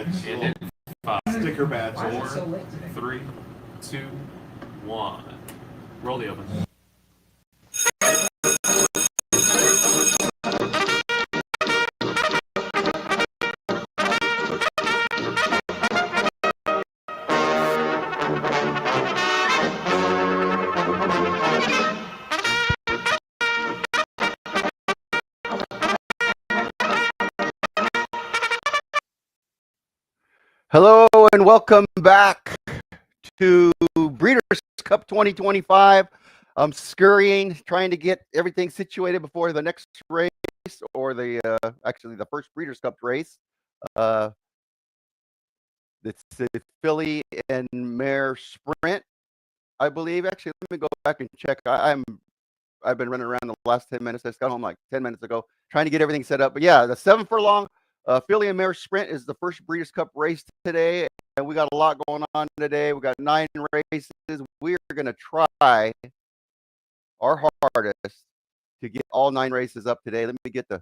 badge. And hit 5, Sticker badge. 4, 3, 2, 1. Roll the open. Hello and welcome back to Breeders' Cup 2025. I'm scurrying, trying to get everything situated before the next race, or actually the first Breeders' Cup race. It's the filly and mare sprint, I believe. Actually, let me go back and check. I've been running around the last 10 minutes. I just got home like 10 minutes ago, trying to get everything set up. But yeah, the 7 furlong filly and mare sprint is the first Breeders' Cup race today, and we got a lot going on today. We got 9 races. We are going to try our hardest to get all 9 races up today. Let me get the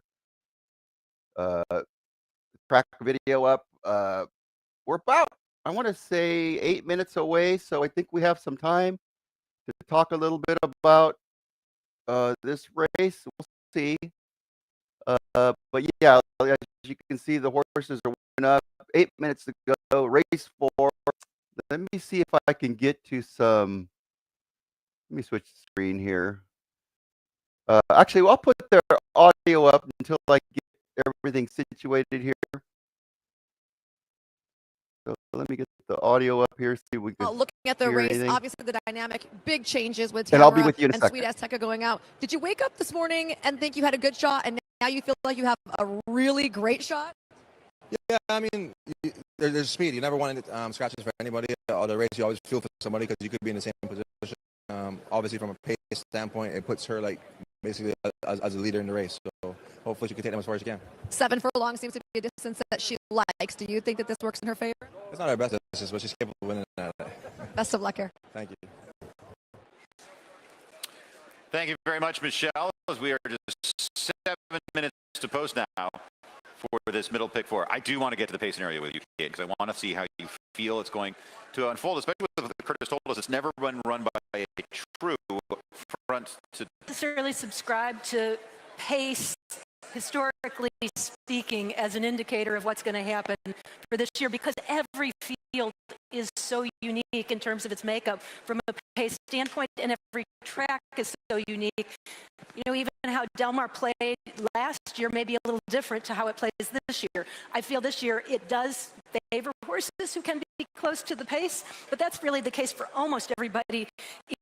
track video up. We're about, I want to say, 8 minutes away, so I think we have some time to talk a little bit about this race. We'll see. But yeah, as you can see, the horses are warming up. 8 minutes to go. Race 4. Let me see if I can get to some. Let me switch the screen here. Actually, I'll put their audio up until I get everything situated here. So let me get the audio up here. See if we can. Looking at the race, anything. obviously the dynamic, big changes with And I'll be Tamara with you in a and second. Sweet Azteca going out. Did you wake up this morning and think you had a good shot, and now you feel like you have a really great shot? Yeah, I mean, there's speed. You never want scratches for anybody. Or the race, you always feel for somebody because you could be in the same position. Obviously, from a pace standpoint, it puts her like basically as a leader in the race. So hopefully, she can take them as far as she can. 7 furlong seems to be a distance that she likes. Do you think that this works in her favor? It's not her best distance, but she's capable of winning that. Best of luck here. Thank you. Thank you very much, Michelle. As we are just 7 minutes to post now for this middle pick 4. I do want to get to the pace scenario with you, Kate, because I want to see how you feel it's going to unfold, especially with what Curtis told us. It's never been run by a true front to necessarily subscribe to pace, historically speaking, as an indicator of what's going to happen for this year, because every field is so unique in terms of its makeup from a pace standpoint, and every track is so unique. You know, even how Del Mar played last year may be a little different to how it plays this year. I feel this year it does favor horses who can be close to the pace, but that's really the case for almost everybody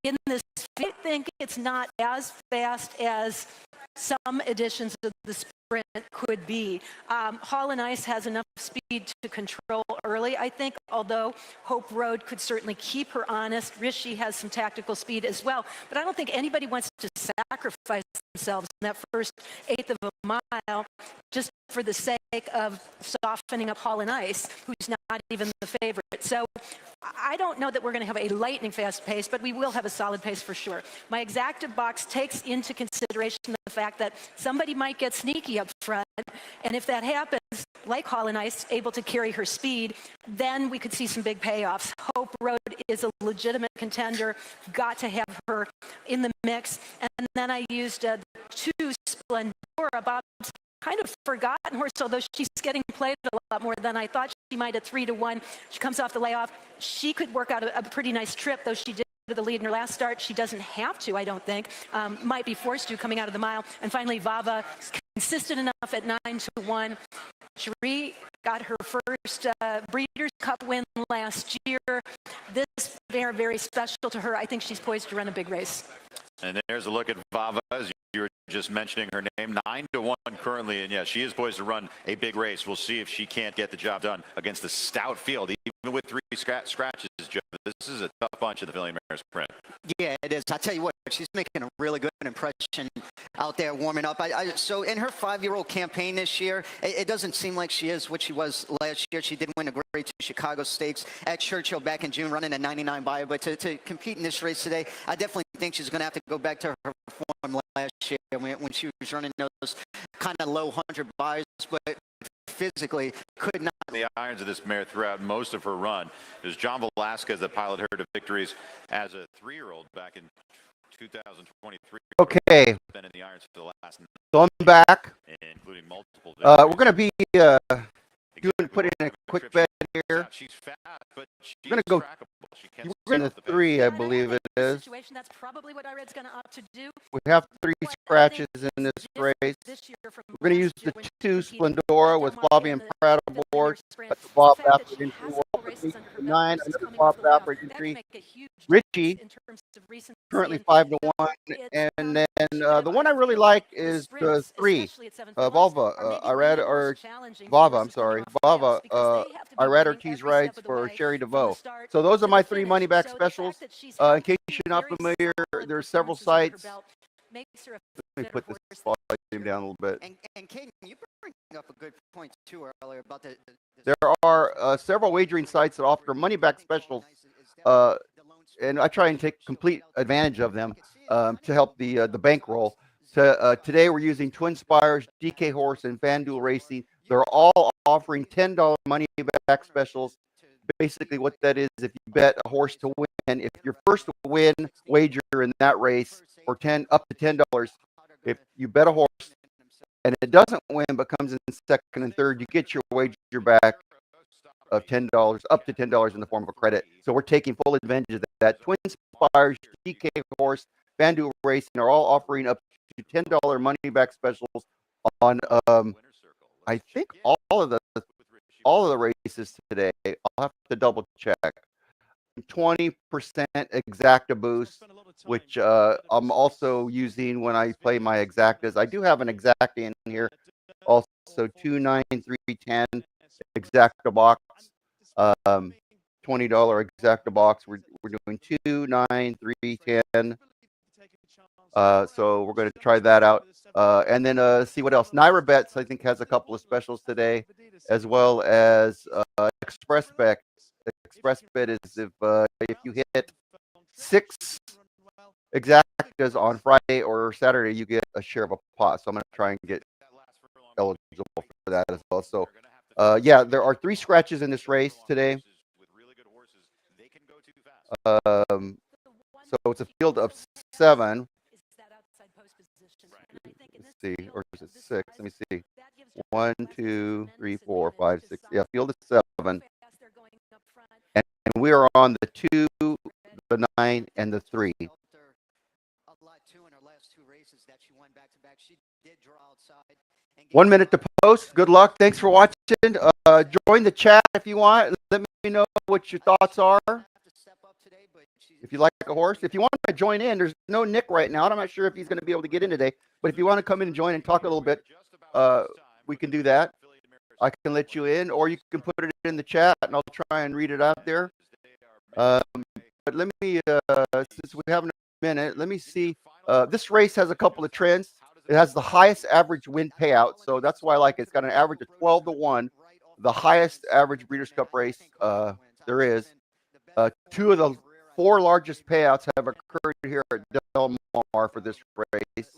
in this. I think it's not as fast as some editions of the sprint could be. Hall and Ice has enough speed to control early, I think, although Hope Road could certainly keep her honest. Rishi has some tactical speed as well, but I don't think anybody wants to sacrifice themselves in that first eighth of a mile just for the sake of softening up Hall and Ice, who's not even the favorite. So I don't know that we're going to have a lightning fast pace, but we will have a solid pace for sure. My exacta box takes into consideration the fact that somebody might get sneaky up front, and if that happens, like Hall and Ice, able to carry her speed, then we could see some big payoffs. Hope Road is a legitimate contender, got to have her in the mix. And then I used 2 Splendora, Bob's kind of forgotten horse, although she's getting played a lot more than I thought she might at 3-1. She comes off the layoff. She could work out a pretty nice trip, though she did the lead in her last start. She doesn't have to, I don't think. Might be forced to coming out of the mile. And finally, Vava, consistent enough at 9-1. Cherie got her first Breeders' Cup win last year. This very, very special to her. I think she's poised to run a big race. And there's a look at Vava, as you were just mentioning her name, 9-1 currently, and yeah, she is poised to run a big race. We'll see if she can't get the job done against the stout field, even with 3 scratches, Joe. This is a tough bunch of the filly mare sprint. Yeah, it is. I tell you what, she's making a really good impression out there warming up. So in her 5-year-old campaign this year, it doesn't seem like she is what she was last year. She did win a Grade 2 Chicago Stakes at Churchill back in June, running a 99 bio. But to compete in this race today, I definitely think she's going to have to go back to her form last year when she was running those kind of low 100 buys. But physically could not. The irons of this mare throughout most of her run. It was John Velasquez that piloted her to victories as a 3-year-old back in 2023. Okay, Been in the irons for the last, so I'm back. including multiple. We're going to be put in a quick bet here. She's fast, but she's We're going to go. trackable. She can't We're going to 3, I believe it is. Situation, that's probably what Ired's going to opt to do. We have 3 scratches in this race. We're going to use the 2 Splendora with Flavia Pratt aboard. That's the Bob Baffert entry. The 9, another Bob Baffert entry. Richie, currently 5 to 1. And then the one I really like is the 3, Volva, Ired, or Vava, I'm sorry, Vava, Ired Ortiz rides for Sherry DeVoe. So those are my 3 money back specials. In case you're not familiar, there's several sites. Let me put this volume down a little bit. And Caden, you bring up a good point too earlier about the There are several wagering sites that offer money back specials, and I try and take complete advantage of them to help the bankroll. Today we're using Twin Spires, DK Horse, and FanDuel Racing. They're all offering $10 money back specials. Basically, what that is, if you bet a horse to win, if your first win wager in that race for up to $10, if you bet a horse and it doesn't win but comes in second and third, you get your wager back of $10, up to $10 in the form of a credit. So we're taking full advantage of that. Twin Spires, DK Horse, FanDuel Racing are all offering up to $10 money back specials on I think all of the races today. I'll have to double check. 20% exacta boost, which I'm also using when I play my exactas. I do have an exacta in here. Also 2, 9, 3, 10 exacta box. $20 exacta box. We're doing 2, 9, 3, 10. So we're going to try that out. And then see what else. Naira Bets, I think, has a couple of specials today, as well as Express Bet. Express Bet is if you hit 6 exactas on Friday or Saturday, you get a share of a pot. So I'm going to try and get eligible for that as well. So yeah, there are 3 scratches in this race today. So it's a field of 7. Let's see, or is it 6? Let me see. 1, 2, 3, 4, 5, 6. Yeah, field of 7. And we are on the 2, the 9, and the 3. 1 minute to post. Good luck. Thanks for watching. Join the chat if you want. Let me know what your thoughts are. If you like a horse, if you want to join in, there's no Nick right now. I'm not sure if he's going to be able to get in today. But if you want to come in and join and talk a little bit, we can do that. I can let you in, or you can put it in the chat, and I'll try and read it out there. But let me, since we have a minute, let me see. This race has a couple of trends. It has the highest average win payout, so that's why I like it. It's got an average of 12 to 1, the highest average Breeders' Cup race there is. 2 of the 4 largest payouts have occurred here at Del Mar for this race.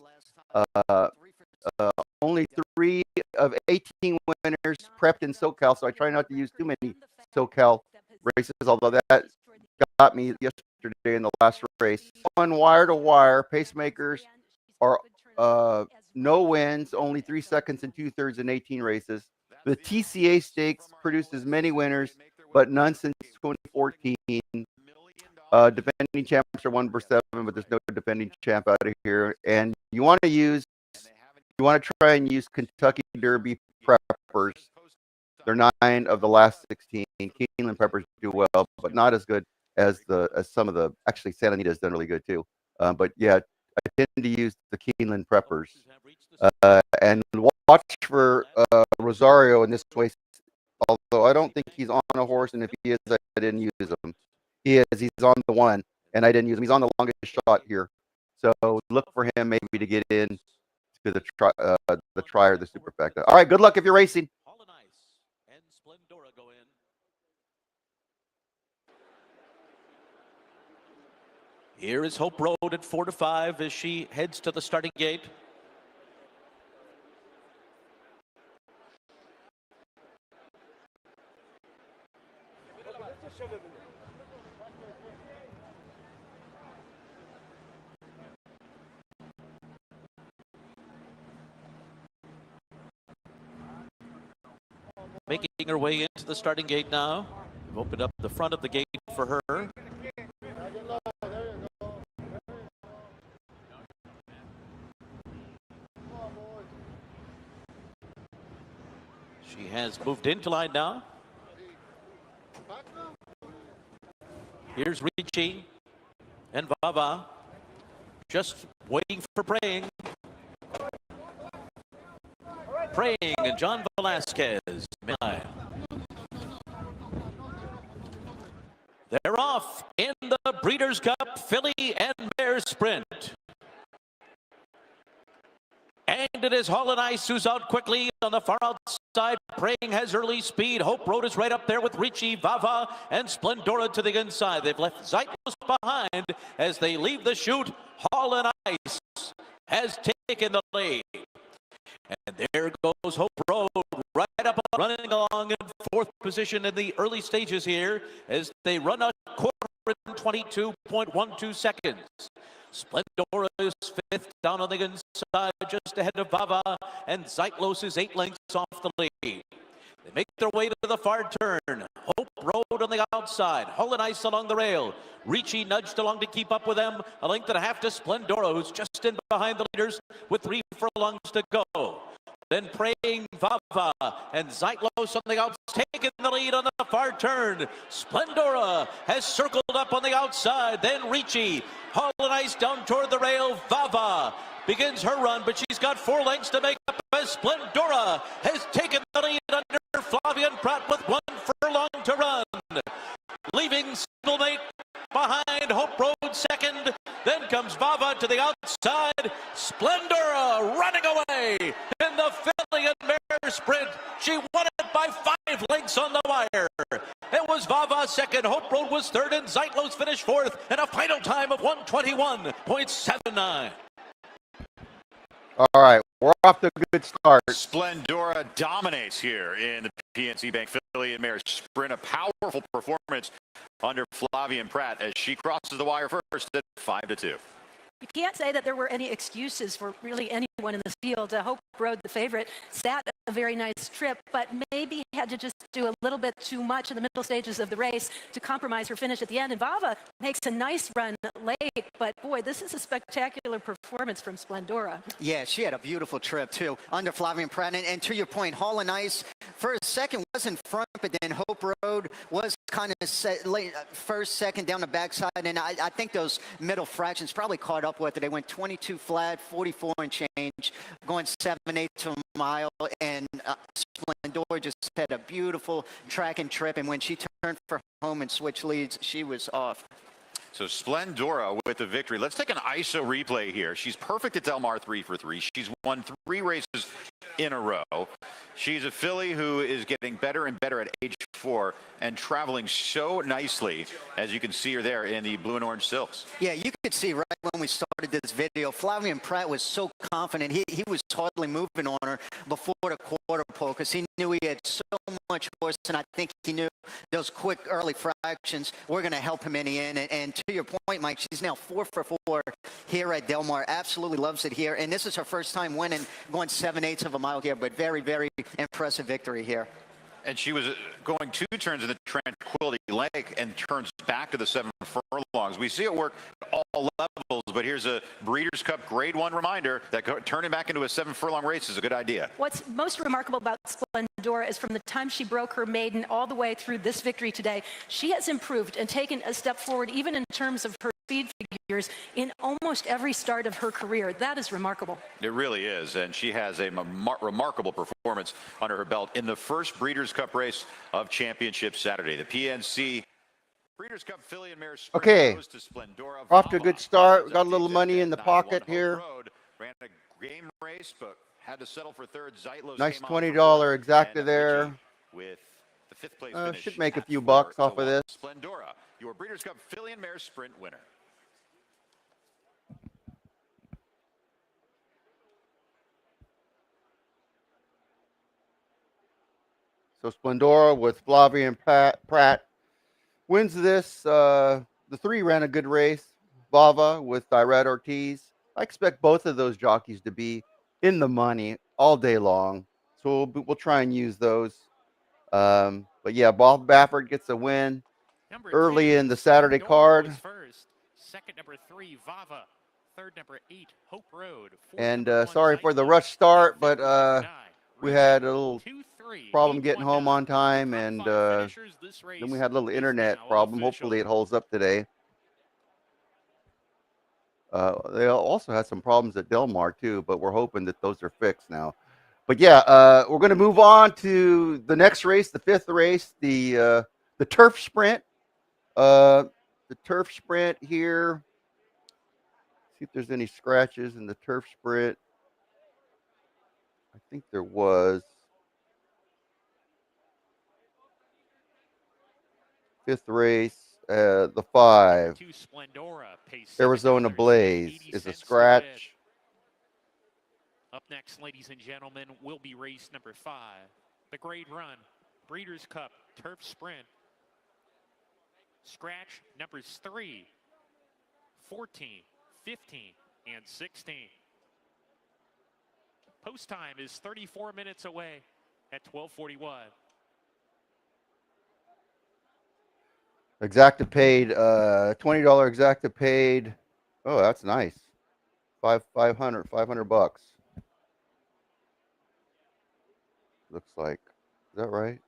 Only 3 of 18 winners prepped in SoCal, so I try not to use too many SoCal races, although that got me yesterday in the last race. On wire to wire, pacemakers are no wins, only 3 seconds and 2/3 in 18 races. The TCA stakes produced as many winners, but none since 2014. Defending champs are 1/7, but there's no defending champ out of here. And you want to try and use Kentucky Derby preppers. They're 9 of the last 16. Keeneland preppers do well, but not as good as some of the. Actually, Santa Anita's done really good too. But yeah, I tend to use the Keeneland preppers. And watch for Rosario in this race. Although I don't think he's on a horse, and if he is, I didn't use him. He is. He's on the 1, and I didn't use him. He's on the longest shot here. So look for him maybe to get in to the try or the superfecta. All right. Good luck if you're racing. And Splendora go in. Here is Hope Road at 4 to 5 as she heads to the starting gate. Making her way into the starting gate now. We've opened up the front of the gate for her. She has moved into line now. Here's Ricci and Vava just waiting for Praying. Praying and John Velasquez. They're off in the Breeders' Cup Filly and Mare Sprint. And it is Hall and Ice who's out quickly on the far outside. Praying has early speed. Hope Road is right up there with Ricci, Vava, and Splendora to the inside. They've left Zeitlos behind as they leave the chute. Hall and Ice has taken the lead. And there goes Hope Road right up, running along in fourth position in the early stages here as they run a quarter in 22.12 seconds. Splendora is fifth down on the inside, just ahead of Vava, and Zeitlos is 8 lengths off the lead. They make their way to the far turn. Hope Road on the outside. Hull and Ice along the rail. Ricci nudged along to keep up with them. A length and a half to Splendora, who's just in behind the leaders with 3 furlongs to go. Then Praying, Vava, and Zeitlos on the outside, taking the lead on the far turn. Splendora has circled up on the outside. Then Ricci, Hull and Ice down toward the rail. Vava begins her run, but she's got 4 lengths to make up as Splendora has taken the lead under Flavian Pratt with 1 furlong to run. Leaving Stablemate behind, Hope Road second. Then comes Vava to the outside. Splendora running away in the Filly and Mare Sprint. She won it by 5 lengths on the wire. It was Vava second, Hope Road was third, and Zeitlos finished fourth, and a final time of 1:21.79. All right, we're off to a good start. Splendora dominates here in the PNC Bank Filly and Mare Sprint. A powerful performance under Flavian Pratt as she crosses the wire first at 5-2. You can't say that there were any excuses for really anyone in this field. Hope Road, the favorite, sat a very nice trip, but maybe had to just do a little bit too much in the middle stages of the race to compromise her finish at the end. And Vava makes a nice run late, but boy, this is a spectacular performance from Splendora. Yeah, she had a beautiful trip too under Flavian Pratt. And to your point, Hall and Ice for a second was in front, but then Hope Road was kind of late, first, second down the backside. And I think those middle fractions probably caught up with it. They went 22 flat, 44 and change, going 7/8 to a mile. And Splendora just had a beautiful track and trip. And when she turned for home and switched leads, she was off. So Splendora with the victory. Let's take an ISO replay here. She's perfect at Del Mar 3 for 3. She's won 3 races in a row. She's a filly who is getting better and better at age 4 and traveling so nicely, as you can see her there in the blue and orange silks. Yeah, you could see right when we started this video, Flavian Pratt was so confident. He was hardly moving on her before the quarter pole because he knew he had so much horse, and I think he knew those quick early fractions were going to help him in the end. And to your point, Mike, she's now 4 for 4 here at Del Mar. Absolutely loves it here. And this is her first time winning, going 7/8 of a mile here, but very, very impressive victory here. And she was going 2 turns in the Tranquility Lake and turns back to the 7 furlongs. We see it work at all levels, but here's a Breeders' Cup Grade 1 reminder that turning back into a 7 furlong race is a good idea. What's most remarkable about Splendora is from the time she broke her maiden all the way through this victory today, she has improved and taken a step forward even in terms of her speed figures in almost every start of her career. That is remarkable. It really is, and she has a remarkable performance under her belt in the first Breeders' Cup race of Championship Saturday. The PNC Breeders' Cup Filly and Mare Sprint goes to Splendora. Off to a good start. We got a little money in the pocket here. Ran a game race, but had to settle for third. Zeitlos Nice came on $20 for exacta and there. with the 5th place finish Should make a at few 4 bucks to off of 1. this. Splendora, your Breeders' Cup Filly and Mare Sprint winner. So Splendora with Flavian Pratt wins this. The 3 ran a good race. Bava with Irad Ortiz. I expect both of those jockeys to be in the money all day long. So we'll try and use those. But yeah, Bob Baffert gets a win Number early 2, in the Saturday Splendora card. was first. Second, number 3, Vava. Third, number 8, Hope Road. Fourth, And number 1, sorry for the Zeitlus. rush And start, fifth but was number 9, we Ricci. had a little 2-3, problem getting 8-1 home down. on time, Top and 5 finishers this race then we had a little is internet now problem. official. Hopefully it holds up today. They also had some problems at Del Mar too, but we're hoping that those are fixed now. But yeah, we're going to move on to the next race, the 5th race, the turf sprint. The turf sprint here. See if there's any scratches in the turf sprint. I think there was. 5th race, the 5. 2, Splendora, pays Arizona $7, Blaze 80 is a cents to win. scratch. Up next, ladies and gentlemen, will be race number 5. The Grade Run, Breeders' Cup, Turf Sprint. Scratch numbers 3, 14, 15, and 16. Post time is 34 minutes away at 12:41. Exacta paid, $20 exacta paid. Oh, that's nice. 500 bucks. Looks like. Is that right?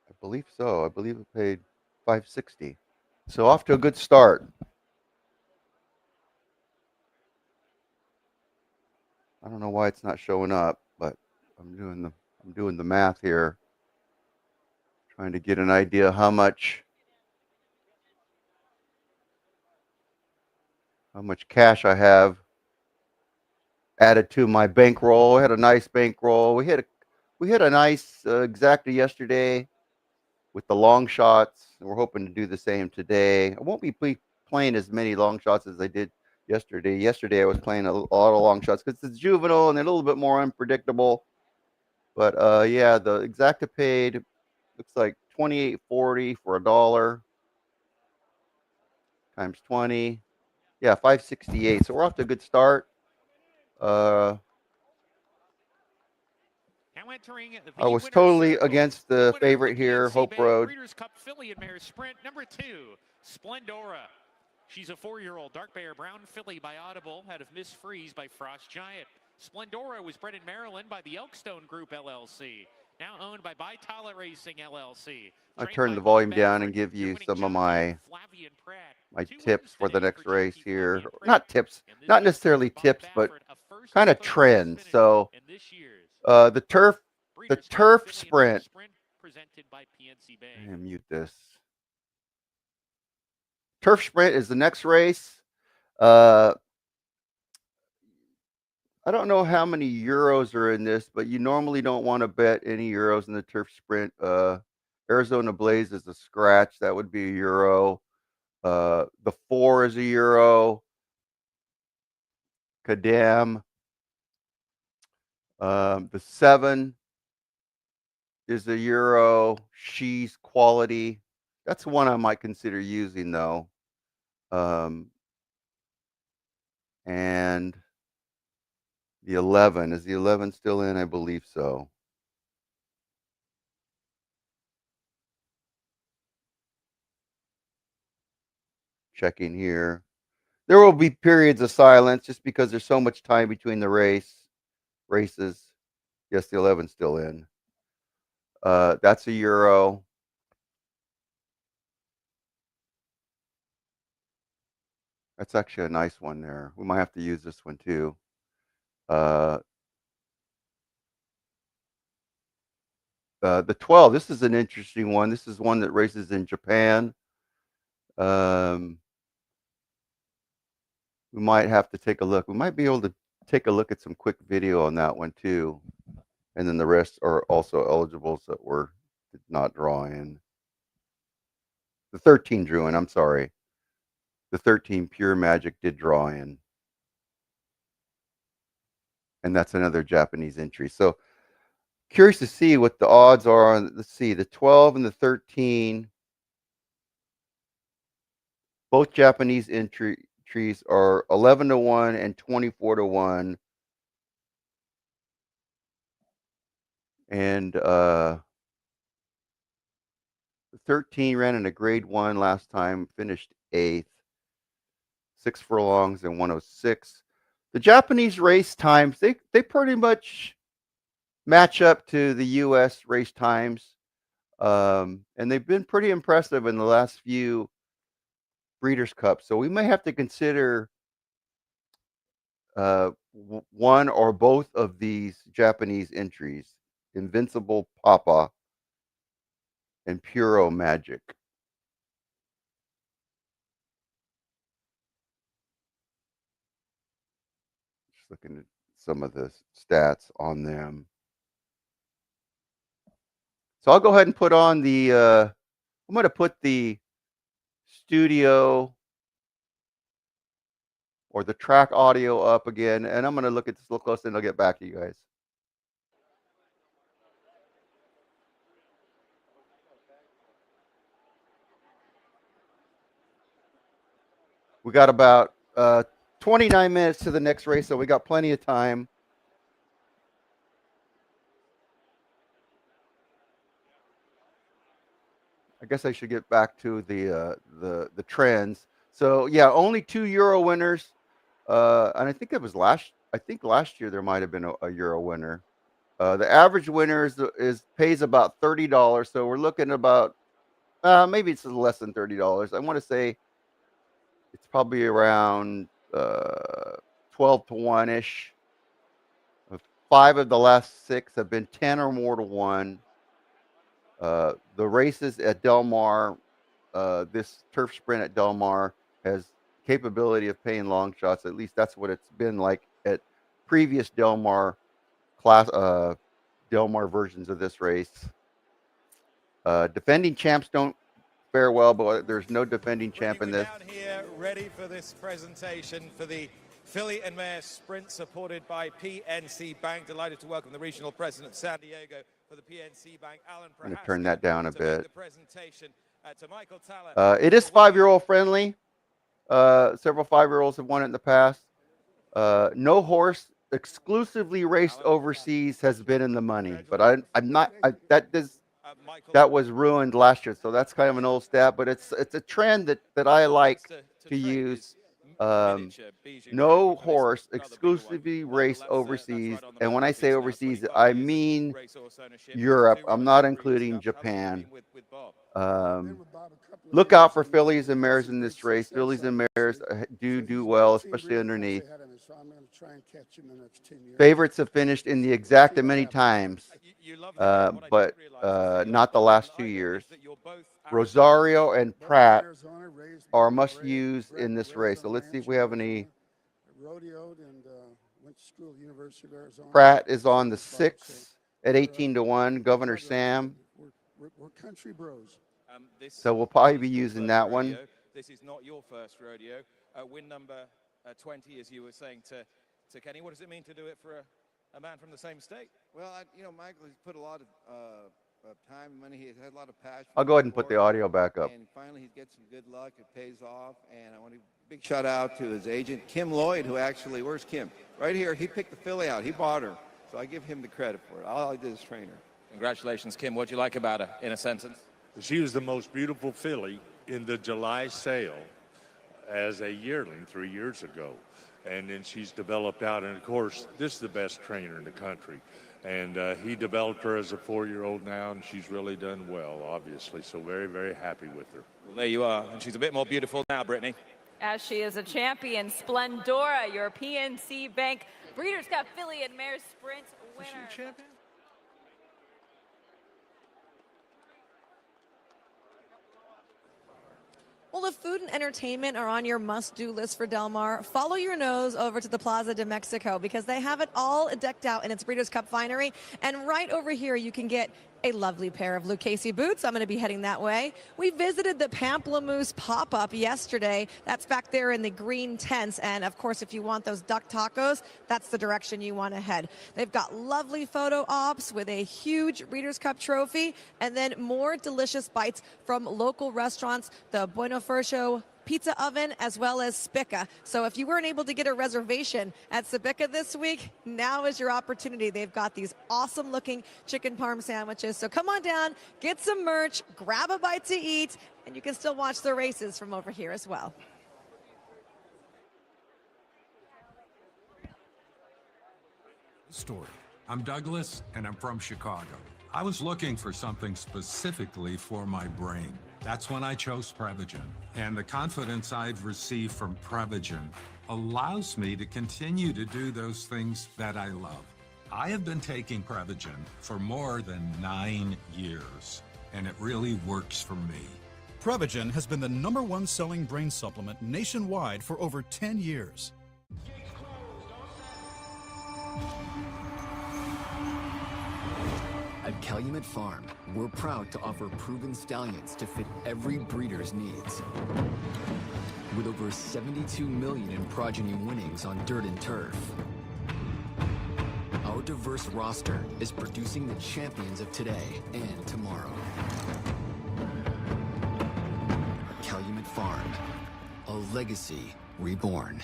I believe so. I believe it paid 560. So off to a good start. I don't know why it's not showing up, but I'm doing the math here. Trying to get an idea how much cash I have added to my bankroll. I had a nice bankroll. We had a nice exacta yesterday with the long shots. And we're hoping to do the same today. I won't be playing as many long shots as I did yesterday. Yesterday I was playing a lot of long shots because it's juvenile and they're a little bit more unpredictable. But yeah, the exacta paid looks like $28.40 for $1 times 20. Yeah, 568. So we're off to a good start. Now entering the I was winner's totally circle. against The the winner favorite of the here, PNC Hope Bank Road. Breeders' Cup Filly and Mare Sprint, number 2, Splendora. She's a 4-year-old dark bear brown filly by Audible out of Miss Freeze by Frost Giant. Splendora was bred in Maryland by the Elkstone Group LLC, now owned by Vitala Racing LLC. I Trained turn by the Bob volume down Baffert, and give your you winning some of jockey, Flavian Pratt. 2 tips wins for the today next for race jockey here. Flavian Pratt. Not tips, And this not year's necessarily Bob tips, but Baffert, a first kind and of third place trends. finish So in this year's the turf Breeders' Cup Filly and Mare sprint. Sprint presented by PNC Bank. I'm gonna mute this. Turf sprint is the next race. I don't know how many euros are in this, but you normally don't want to bet any euros in the turf sprint. Arizona Blaze is a scratch. That would be a euro. The 4 is a euro. Kadam. The 7 is a euro. She's quality. That's one I might consider using though. And the 11, is the 11 still in? I believe so. Checking here. There will be periods of silence just because there's so much time between the races. Yes, the 11's still in. That's a euro. That's actually a nice one there. We might have to use this one too. The 12, this is an interesting one. This is one that races in Japan. We might have to take a look. We might be able to take a look at some quick video on that one too. And then the rest are also eligibles that did not draw in. The 13 drew in, I'm sorry. The 13 Pure Magic did draw in. And that's another Japanese entry. So Curious to see what the odds are on, let's see, the 12 and the 13. Both Japanese entries are 11-1 and 24-1. And 13 ran in a grade 1 last time, finished 8th. 6 furlongs and 106. The Japanese race times, they pretty much match up to the U.S. race times. And they've been pretty impressive in the last few Breeders' Cups. So we may have to consider one or both of these Japanese entries, Invincible Papa and Puro Magic. Just looking at some of the stats on them. So I'll go ahead and put on the, I'm going to put the studio or the track audio up again, and I'm going to look at this a little closer and I'll get back to you guys. We got about 29 minutes to the next race, so we got plenty of time. I guess I should get back to the trends. So yeah, only 2 Euro winners, and I think it was last year there might have been a Euro winner. The average winner is pays about $30, so we're looking about maybe it's less than $30. I want to say it's probably around 12-1 ish. 5 of the last 6 have been 10 or more to 1. The races at Del Mar, this turf sprint at Del Mar has capability of paying long shots. At least that's what it's been like at previous Del Mar versions of this race. Defending champs don't fare well, but there's no defending champ in this. Down here, ready for this presentation for the Filly and Mare Sprint, supported by PNC Bank. Delighted to welcome the regional president of San Diego for the PNC Bank, Alan. I'm going to turn that down a bit. To Michael Taller. It is 5-year-old friendly. Several 5-year-olds have won it in the past. No horse exclusively raced overseas has been in the money, but I'm not. That was ruined last year, so that's kind of an old stat. But it's a trend that I like to use. No horse exclusively raced overseas, and when I say overseas, I mean Europe. I'm not including Japan. Look out for fillies and mares in this race. Fillies and mares do well, especially underneath. Favorites have finished in the exacta many times, but not the last 2 years. Rosario and Pratt are must use in this race. So let's see if we have any. Pratt is on the 6 at 18-1. Governor Sam. We're country bros. So we'll probably be using that one. This is not your first rodeo. Win number 20, as you were saying to Kenny. What does it mean to do it for a man from the same state? Well, Michael has put a lot of time and money. He's had a lot of passion. I'll go ahead and put the audio back up. And finally, he gets some good luck. It pays off. And I want to big shout out to his agent, Kim Lloyd, who actually, where's Kim? Right here. He picked the filly out. He bought her. So I give him the credit for it. All I did is train her. Congratulations, Kim. What'd you like about her, in a sentence? She was the most beautiful filly in the July sale as a yearling 3 years ago. And then she's developed out. And, of course, this is the best trainer in the country. And he developed her as a 4-year-old now, and she's really done well, obviously. So very, very happy with her. Well, there you are. And she's a bit more beautiful now, Brittany. As she is a champion, Splendora, your PNC Bank Breeders' Cup Filly and Mare Sprint winner. Is she a champion? Well, if food and entertainment are on your must-do list for Del Mar, follow your nose over to the Plaza de Mexico because they have it all decked out in its Breeders' Cup finery. And right over here, you can get A lovely pair of Lucchese boots. I'm going to be heading that way. We visited the Pamplemousse pop-up yesterday. That's back there in the green tents. And of course, if you want those duck tacos, that's the direction you want to head. They've got lovely photo ops with a huge Breeders' Cup trophy and then more delicious bites from local restaurants, the Bueno Furcio Pizza Oven, as well as Spica. So if you weren't able to get a reservation at Spica this week, now is your opportunity. They've got these awesome looking chicken parm sandwiches. So come on down, get some merch, grab a bite to eat, and you can still watch the races from over here as well. Story. I'm Douglas, and I'm from Chicago. I was looking for something specifically for my brain. That's when I chose Prevagen. And the confidence I've received from Prevagen allows me to continue to do those things that I love. I have been taking Prevagen for more than 9 years, and it really works for me. Prevagen has been the #1 selling brain supplement nationwide for over 10 years. At Calumet Farm, we're proud to offer proven stallions to fit every breeder's needs. With over 72 million in progeny winnings on dirt and turf, our diverse roster is producing the champions of today and tomorrow. Calumet Farm, a legacy reborn.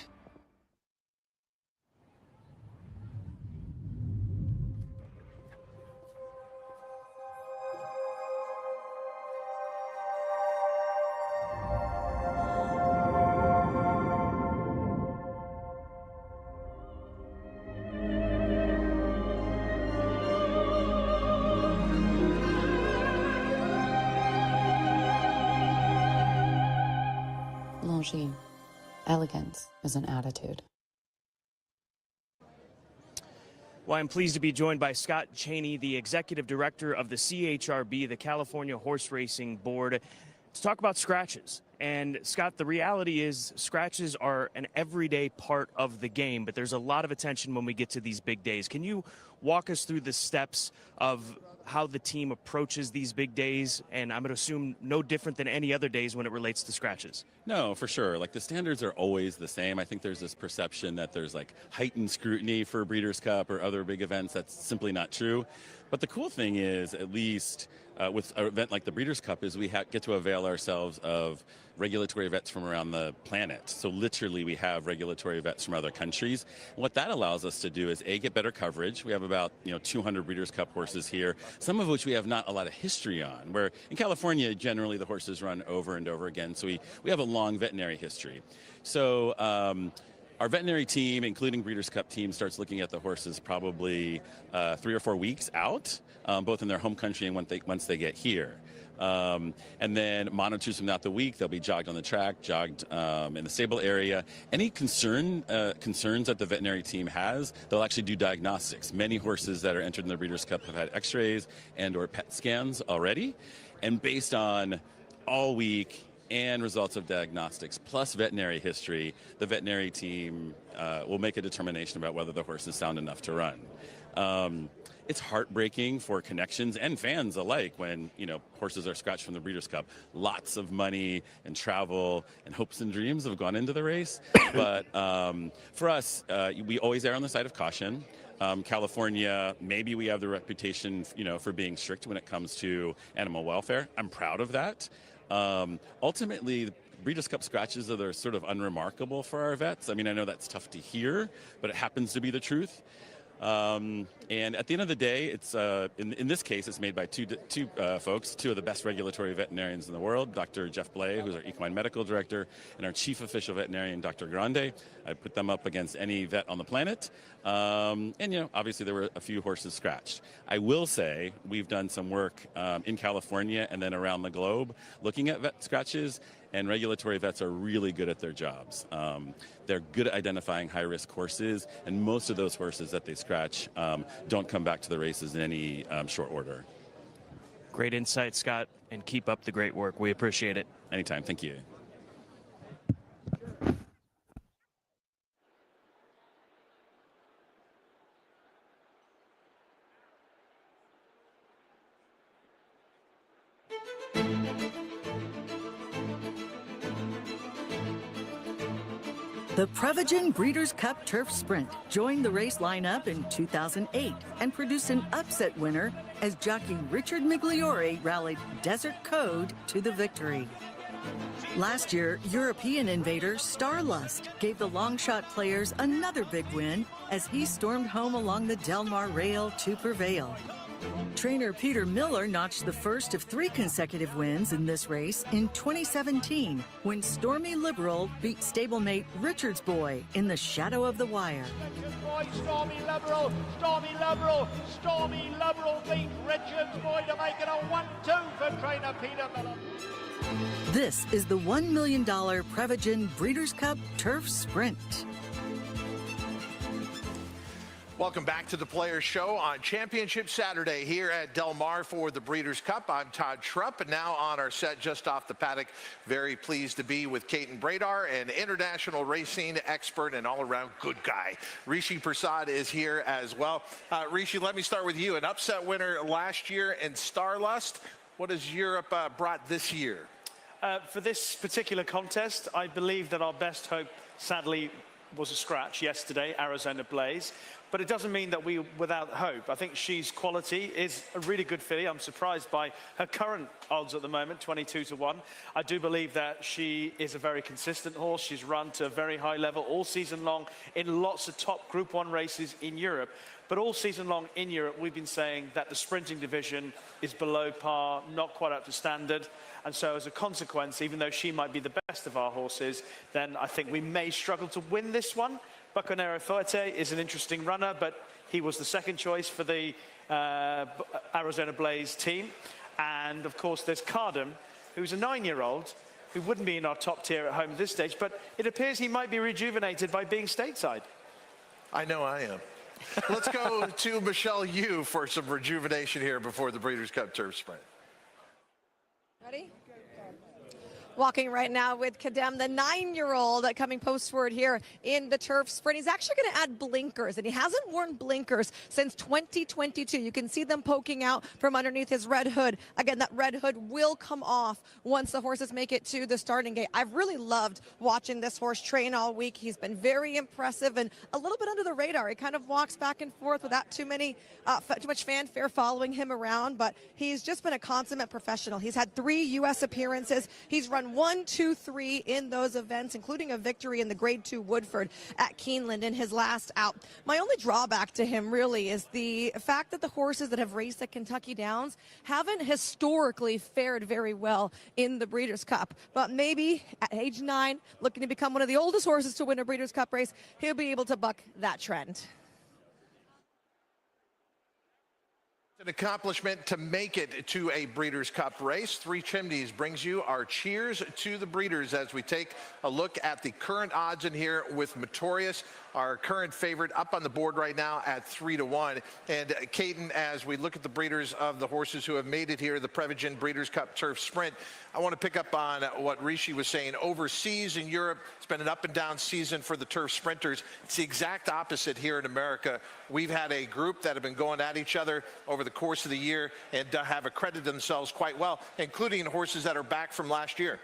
Longines. Elegance is an attitude. Well, I'm pleased to be joined by Scott Cheney, the executive director of the CHRB, the California Horse Racing Board, to talk about scratches. And Scott, the reality is scratches are an everyday part of the game, but there's a lot of attention when we get to these big days. Can you walk us through the steps of how the team approaches these big days? And I'm going to assume no different than any other days when it relates to scratches. No, for sure. Like, the standards are always the same. I think there's this perception that there's like heightened scrutiny for Breeders' Cup or other big events. That's simply not true. But the cool thing is, at least with an event like the Breeders' Cup, is we get to avail ourselves of regulatory vets from around the planet. So literally we have regulatory vets from other countries. And what that allows us to do is, A, get better coverage. We have about 200 Breeders' Cup horses here, some of which we have not a lot of history on, where in California generally the horses run over and over again. So we have a long veterinary history. So our veterinary team, including Breeders' Cup team, starts looking at the horses probably 3 or 4 weeks out, both in their home country and once they get here. And then monitors them throughout the week. They'll be jogged on the track, jogged in the stable area. Any concerns that the veterinary team has, they'll actually do diagnostics. Many horses that are entered in the Breeders' Cup have had x-rays and or PET scans already. And based on all week and results of diagnostics plus veterinary history, the veterinary team will make a determination about whether the horse is sound enough to run. It's heartbreaking for connections and fans alike when horses are scratched from the Breeders' Cup. Lots of money and travel and hopes and dreams have gone into the race, but for us, we always err on the side of caution. California, maybe we have the reputation, for being strict when it comes to animal welfare. I'm proud of that. Ultimately, Breeders' Cup scratches are sort of unremarkable for our vets. I mean, I know that's tough to hear, but it happens to be the truth. And at the end of the day, it's in this case, it's made by two folks, two of the best regulatory veterinarians in the world, Dr. Jeff Blay, who's our equine medical director, and our chief official veterinarian, Dr. Grande. I put them up against any vet on the planet. And obviously there were a few horses scratched. I will say we've done some work in California and then around the globe looking at vet scratches, and regulatory vets are really good at their jobs. They're good at identifying high-risk horses, and most of those horses that they scratch don't come back to the races in any short order. Great insight, Scott, and keep up the great work. We appreciate it. Anytime. Thank you. The Prevagen Breeders' Cup Turf Sprint joined the race lineup in 2008 and produced an upset winner as jockey Richard Migliore rallied Desert Code to the victory. Last year, European invader Starlust gave the Longshot players another big win as he stormed home along the Del Mar Rail to prevail. Trainer Peter Miller notched the first of 3 consecutive wins in this race in 2017 when Stormy Liberal beat stablemate Richard's Boy in the Shadow of the Wire. Stormy Liberal beat Richard's Boy to make it a 1-2 for trainer Peter Miller. This is the $1 million Prevagen Breeders' Cup Turf Sprint. Welcome back to the Players Show on Championship Saturday here at Del Mar for the Breeders' Cup. I'm Todd Schrupp, and now on our set just off the paddock, very pleased to be with Ketan Bradar, an international racing expert and all-around good guy. Rishi Prasad is here as well. Rishi, let me start with you. An upset winner last year in Starlust. What has Europe brought this year? For this particular contest, I believe that our best hope, sadly, was a scratch yesterday, Arizona Blaze. But it doesn't mean that we without hope. I think she's quality, is a really good filly. I'm surprised by her current odds at the moment, 22-1. I do believe that she is a very consistent horse. She's run to a very high level all season long in lots of top Group 1 races in Europe. But all season long in Europe, we've been saying that the sprinting division is below par, not quite up to standard. And so as a consequence, even though she might be the best of our horses, then I think we may struggle to win this one. Bucanero Fuerte is an interesting runner, but he was the second choice for the Arizona Blaze team. And of course, there's Cardam, who's a 9-year-old, who wouldn't be in our top tier at home at this stage, but it appears he might be rejuvenated by being stateside. I know I am. Let's go to Michelle Yu for some rejuvenation here before the Breeders' Cup Turf Sprint. Ready? Walking right now with Kadem, the 9-year-old coming postward here in the turf sprint. He's actually going to add blinkers, and he hasn't worn blinkers since 2022. You can see them poking out from underneath his red hood. Again, that red hood will come off once the horses make it to the starting gate. I've really loved watching this horse train all week. He's been very impressive and a little bit under the radar. He kind of walks back and forth without too much fanfare following him around, but he's just been a consummate professional. He's had 3 U.S. appearances. He's run 1, 2, 3 in those events, including a victory in the Grade 2 Woodford at Keeneland in his last out. My only drawback to him really is the fact that the horses that have raced at Kentucky Downs haven't historically fared very well in the Breeders' Cup. But maybe at age 9, looking to become one of the oldest horses to win a Breeders' Cup race, he'll be able to buck that trend. An accomplishment to make it to a Breeders' Cup race. 3 Chimneys brings you our cheers to the breeders as we take a look at the current odds in here with Notorious, our current favorite, up on the board right now at 3-1. And Ketan, as we look at the breeders of the horses who have made it here, the Prevagen Breeders' Cup Turf Sprint, I want to pick up on what Rishi was saying. Overseas in Europe, it's been an up and down season for the turf sprinters. It's the exact opposite here in America. We've had a group that have been going at each other over the course of the year and have accredited themselves quite well, including horses that are back from last year.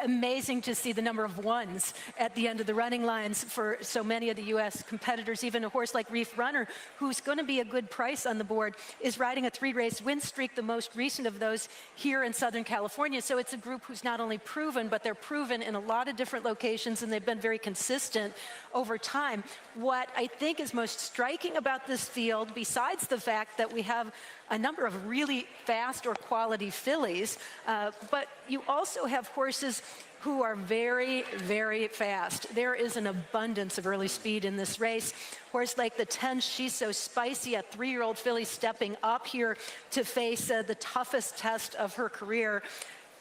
Amazing to see the number of ones at the end of the running lines for so many of the U.S. competitors. Even a horse like Reef Runner, who's going to be a good price on the board, is riding a 3-race win streak, the most recent of those here in Southern California. So it's a group who's not only proven, but they're proven in a lot of different locations, and they've been very consistent over time. What I think is most striking about this field, besides the fact that we have a number of really fast or quality fillies, but you also have horses who are very, very fast. There is an abundance of early speed in this race. Horse like the 10, She's So Spicy, a 3-year-old filly stepping up here to face the toughest test of her career,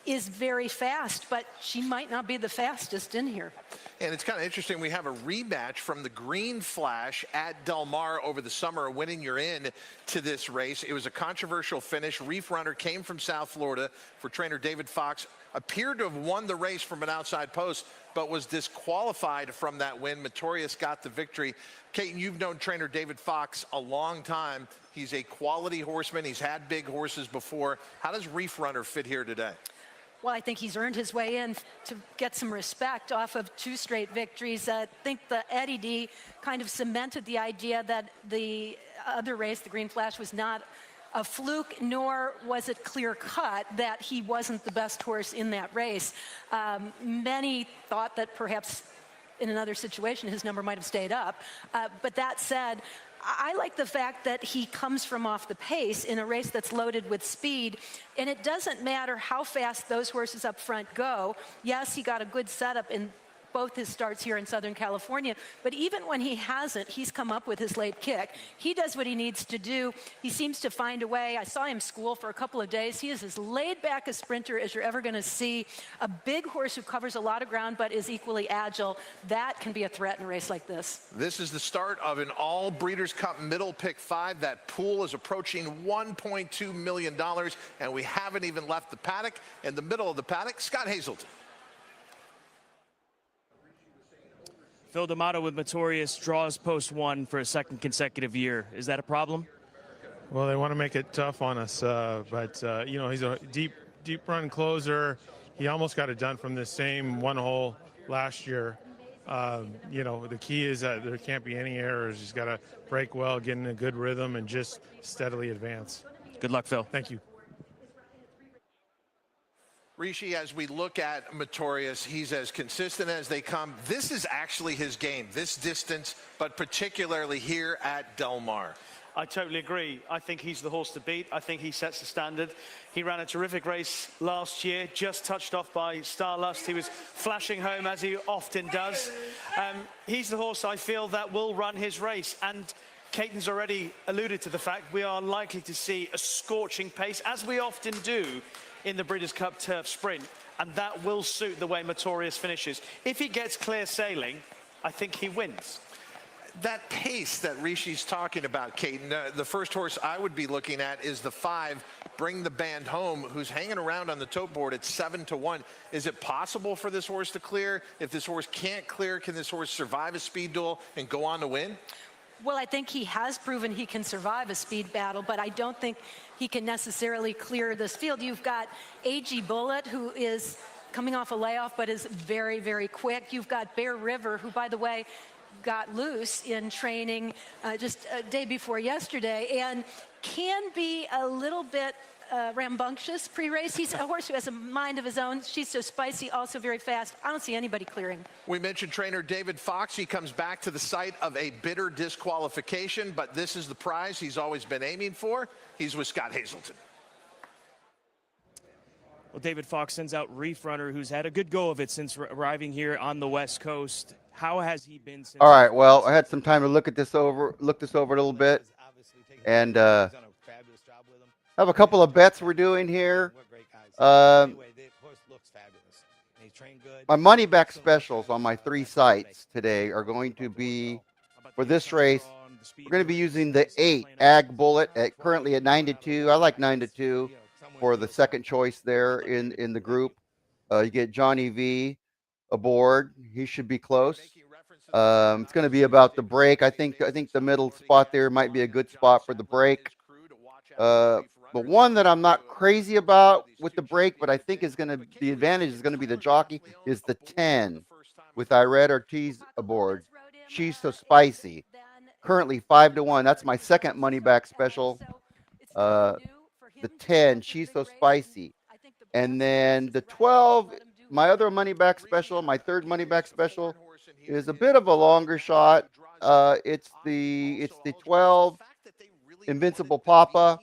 is very fast, but she might not be the fastest in here. And it's kind of interesting, we have a rematch from the Green Flash at Del Mar over the summer, winning your in to this race. It was a controversial finish. Reef Runner came from South Florida for trainer David Fox, appeared to have won the race from an outside post, but was disqualified from that win. Notorious got the victory. Ketan, you've known trainer David Fox a long time. He's a quality horseman. He's had big horses before. How does Reef Runner fit here today? Well, I think he's earned his way in to get some respect off of 2 straight victories. I think the Eddie D kind of cemented the idea that the other race, the Green Flash, was not a fluke, nor was it clear-cut that he wasn't the best horse in that race. Many thought that perhaps in another situation his number might have stayed up. But that said, I like the fact that he comes from off the pace in a race that's loaded with speed, and it doesn't matter how fast those horses up front go. Yes, he got a good setup in both his starts here in Southern California, but even when he hasn't, he's come up with his late kick. He does what he needs to do. He seems to find a way. I saw him school for a couple of days. He is as laid back a sprinter as you're ever going to see. A big horse who covers a lot of ground but is equally agile. That can be a threat in a race like this. This is the start of an all Breeders' Cup middle pick 5. That pool is approaching $1.2 million, and we haven't even left the paddock. In the middle of the paddock, Scott Hazelton. Phil D'Amato with Motorius draws post 1 for a 2nd consecutive year. Is that a problem? Well, they want to make it tough on us, but you know, he's a deep run closer. He almost got it done from the same 1 hole last year. You know, the key is that there can't be any errors. He's got to break well, get in a good rhythm, and just steadily advance. Good luck, Phil. Thank you. Rishi, as we look at Motorius, he's as consistent as they come. This is actually his game, this distance, but particularly here at Del Mar. I totally agree. I think he's the horse to beat. I think he sets the standard. He ran a terrific race last year, just touched off by Starlust. He was flashing home, as he often does. He's the horse I feel that will run his race. And Caton's already alluded to the fact we are likely to see a scorching pace, as we often do in the Breeders' Cup Turf Sprint, and that will suit the way Motorius finishes. If he gets clear sailing, I think he wins. That pace that Rishi's talking about, Caton, the first horse I would be looking at is the 5, Bring the Band Home, who's hanging around on the tote board at 7-1. Is it possible for this horse to clear? If this horse can't clear, can this horse survive a speed duel and go on to win? Well, I think he has proven he can survive a speed battle, but I don't think he can necessarily clear this field. You've got AG Bullet, who is coming off a layoff, but is very, very quick. You've got Bear River, who, by the way, got loose in training just a day before yesterday and can be a little bit rambunctious pre-race. He's a horse who has a mind of his own. She's so spicy, also very fast. I don't see anybody clearing. We mentioned trainer David Fox. He comes back to the site of a bitter disqualification, but this is the prize he's always been aiming for. He's with Scott Hazelton. Well, David Fox sends out Reef Runner, who's had a good go of it since arriving here on the West Coast. How has he been since? All right, well, I had some time to look this over a little bit, and have a couple of bets we're doing here. My money back specials on my 3 sites today are going to be, for this race, we're going to be using the 8 Ag Bullet currently at 9-2. I like 9-2 for the second choice there in the group. You get Johnny V aboard. He should be close. It's going to be about the break. I think the middle spot there might be a good spot for the break. The one that I'm not crazy about with the break, but I think the advantage is going to be the jockey, is the 10 with Irene Ortiz aboard. She's so spicy. Currently 5-1. That's my second money back special. The 10, She's So Spicy. And then the 12, my other money back special, my third money back special, is a bit of a longer shot. It's the 12 Invincible Papa.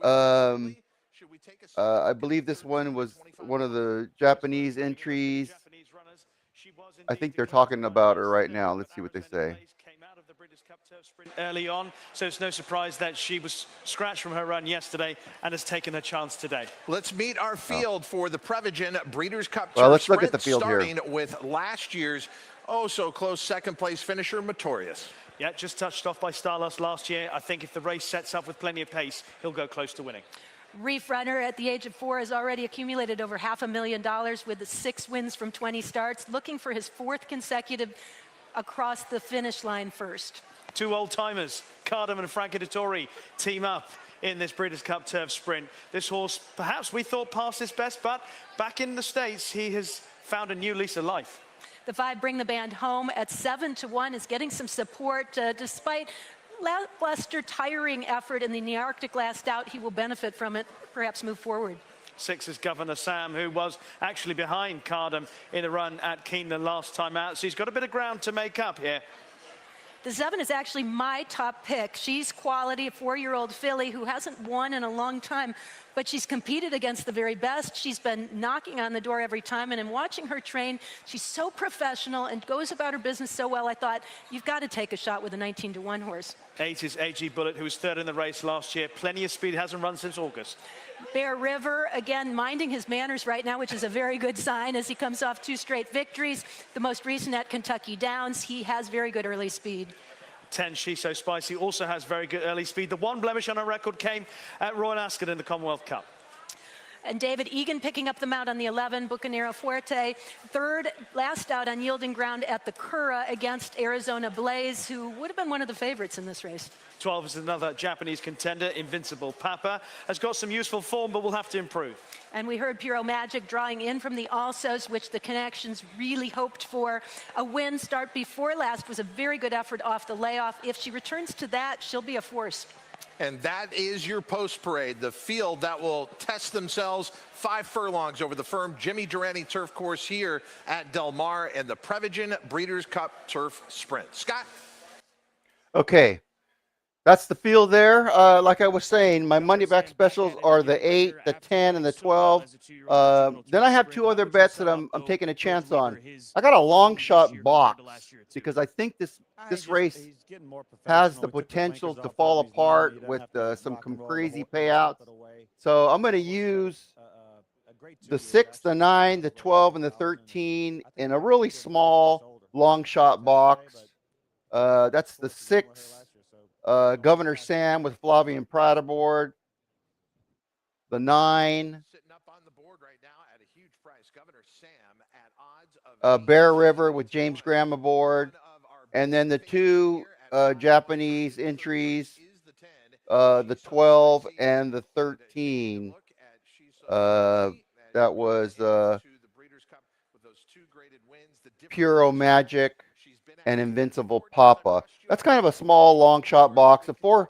I believe this one was one of the Japanese entries. I think they're talking about her right now. Let's see what they say. Early on, so it's no surprise that she was scratched from her run yesterday and has taken her chance today. Let's meet our field for the Prevagen Breeders' Cup Well, let's Sprint, look at the field here. starting with last year's oh-so-close second-place finisher, Motorius. Yeah, just touched off by Starlust last year. I think if the race sets up with plenty of pace, he'll go close to winning. Reef Runner at the age of 4 has already accumulated over $500,000 with the 6 wins from 20 starts, looking for his 4th consecutive across the finish line first. 2 old-timers, Cardam and Frankie Dettori, team up in this Breeders' Cup Turf Sprint. This horse, perhaps we thought past his best, but back in the States, he has found a new lease of life. The 5 Bring the Band Home at 7-1 is getting some support despite lackluster, tiring effort in the Arctic last out. He will benefit from it, perhaps move forward. 6 is Governor Sam, who was actually behind Cardam in the run at Keeneland last time out. So he's got a bit of ground to make up here. The 7 is actually my top pick. She's quality, a 4-year-old filly who hasn't won in a long time, but she's competed against the very best. She's been knocking on the door every time, and in watching her train, she's so professional and goes about her business so well. I thought, you've got to take a shot with a 19-1 horse. 8 is AG Bullet, who was 3rd in the race last year. Plenty of speed, hasn't run since August. Bear River, again, minding his manners right now, which is a very good sign as he comes off 2 straight victories. The most recent at Kentucky Downs. He has very good early speed. 10, She's So Spicy, also has very good early speed. The one blemish on her record came at Royal Ascot in the Commonwealth Cup. And David Egan picking up the mount on the 11, Bucanero Fuerte. 3rd, last out on yielding ground at the Cura against Arizona Blaze, who would have been one of the favorites in this race. 12 is another Japanese contender, Invincible Papa. Has got some useful form, but will have to improve. And we heard Puro Magic drawing in from the Alsos, which the Connections really hoped for. A win start before last was a very good effort off the layoff. If she returns to that, she'll be a force. And that is your post parade, the field that will test themselves 5 furlongs over the firm Jimmy Durante turf course here at Del Mar and the Prevagen Breeders' Cup Turf Sprint. Scott? Okay. That's the field there. Like I was saying, my money back specials are the 8, the 10, and the 12. Then I have 2 other bets that I'm taking a chance on. I got a long shot box because I think this race has the potential to fall apart with some crazy payouts. So I'm going to use the 6, the 9, the 12, and the 13 in a really small long shot box. That's the 6. Governor Sam with Flavian Prada aboard. The 9. Bear River with James Graham aboard. And then the 2 Japanese entries, the 12 and the 13. That was Puro Magic and Invincible Papa. That's kind of a small long shot box, a four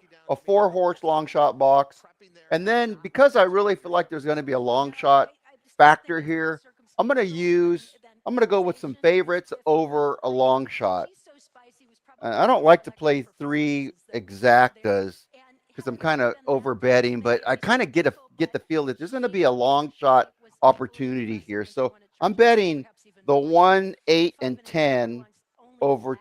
horse long shot box. And then because I really feel like there's going to be a long shot factor here, I'm going to go with some favorites over a long shot. I don't like to play 3 exactas because I'm kind of over betting, but I kind of get the feel that there's going to be a long shot opportunity here. So I'm betting the 1, 8, and 10 over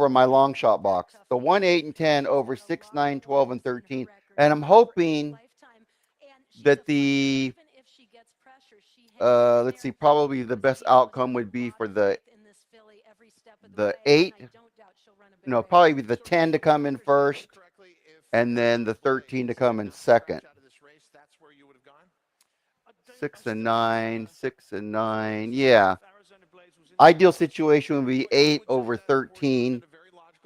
my long shot box. The 1, 8, and 10 over 6, 9, 12, and 13. And I'm hoping that the let's see, probably the best outcome would be for the 8. No, probably the 10 to come in first, and then the 13 to come in second. 6 and 9, 6 and 9. Yeah. Ideal situation would be 8 over 13.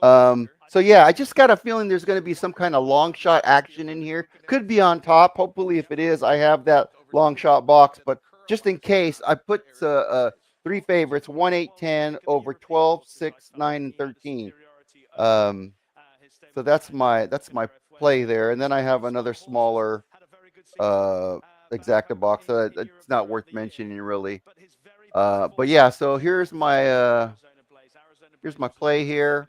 So yeah, I just got a feeling there's going to be some kind of long shot action in here. Could be on top. Hopefully, if it is, I have that long shot box. But just in case, I put 3 favorites: 1, 8, 10 over 12, 6, 9, and 13. So that's my play there. And then I have another smaller exacta box. It's not worth mentioning really. But yeah, so here's my play here.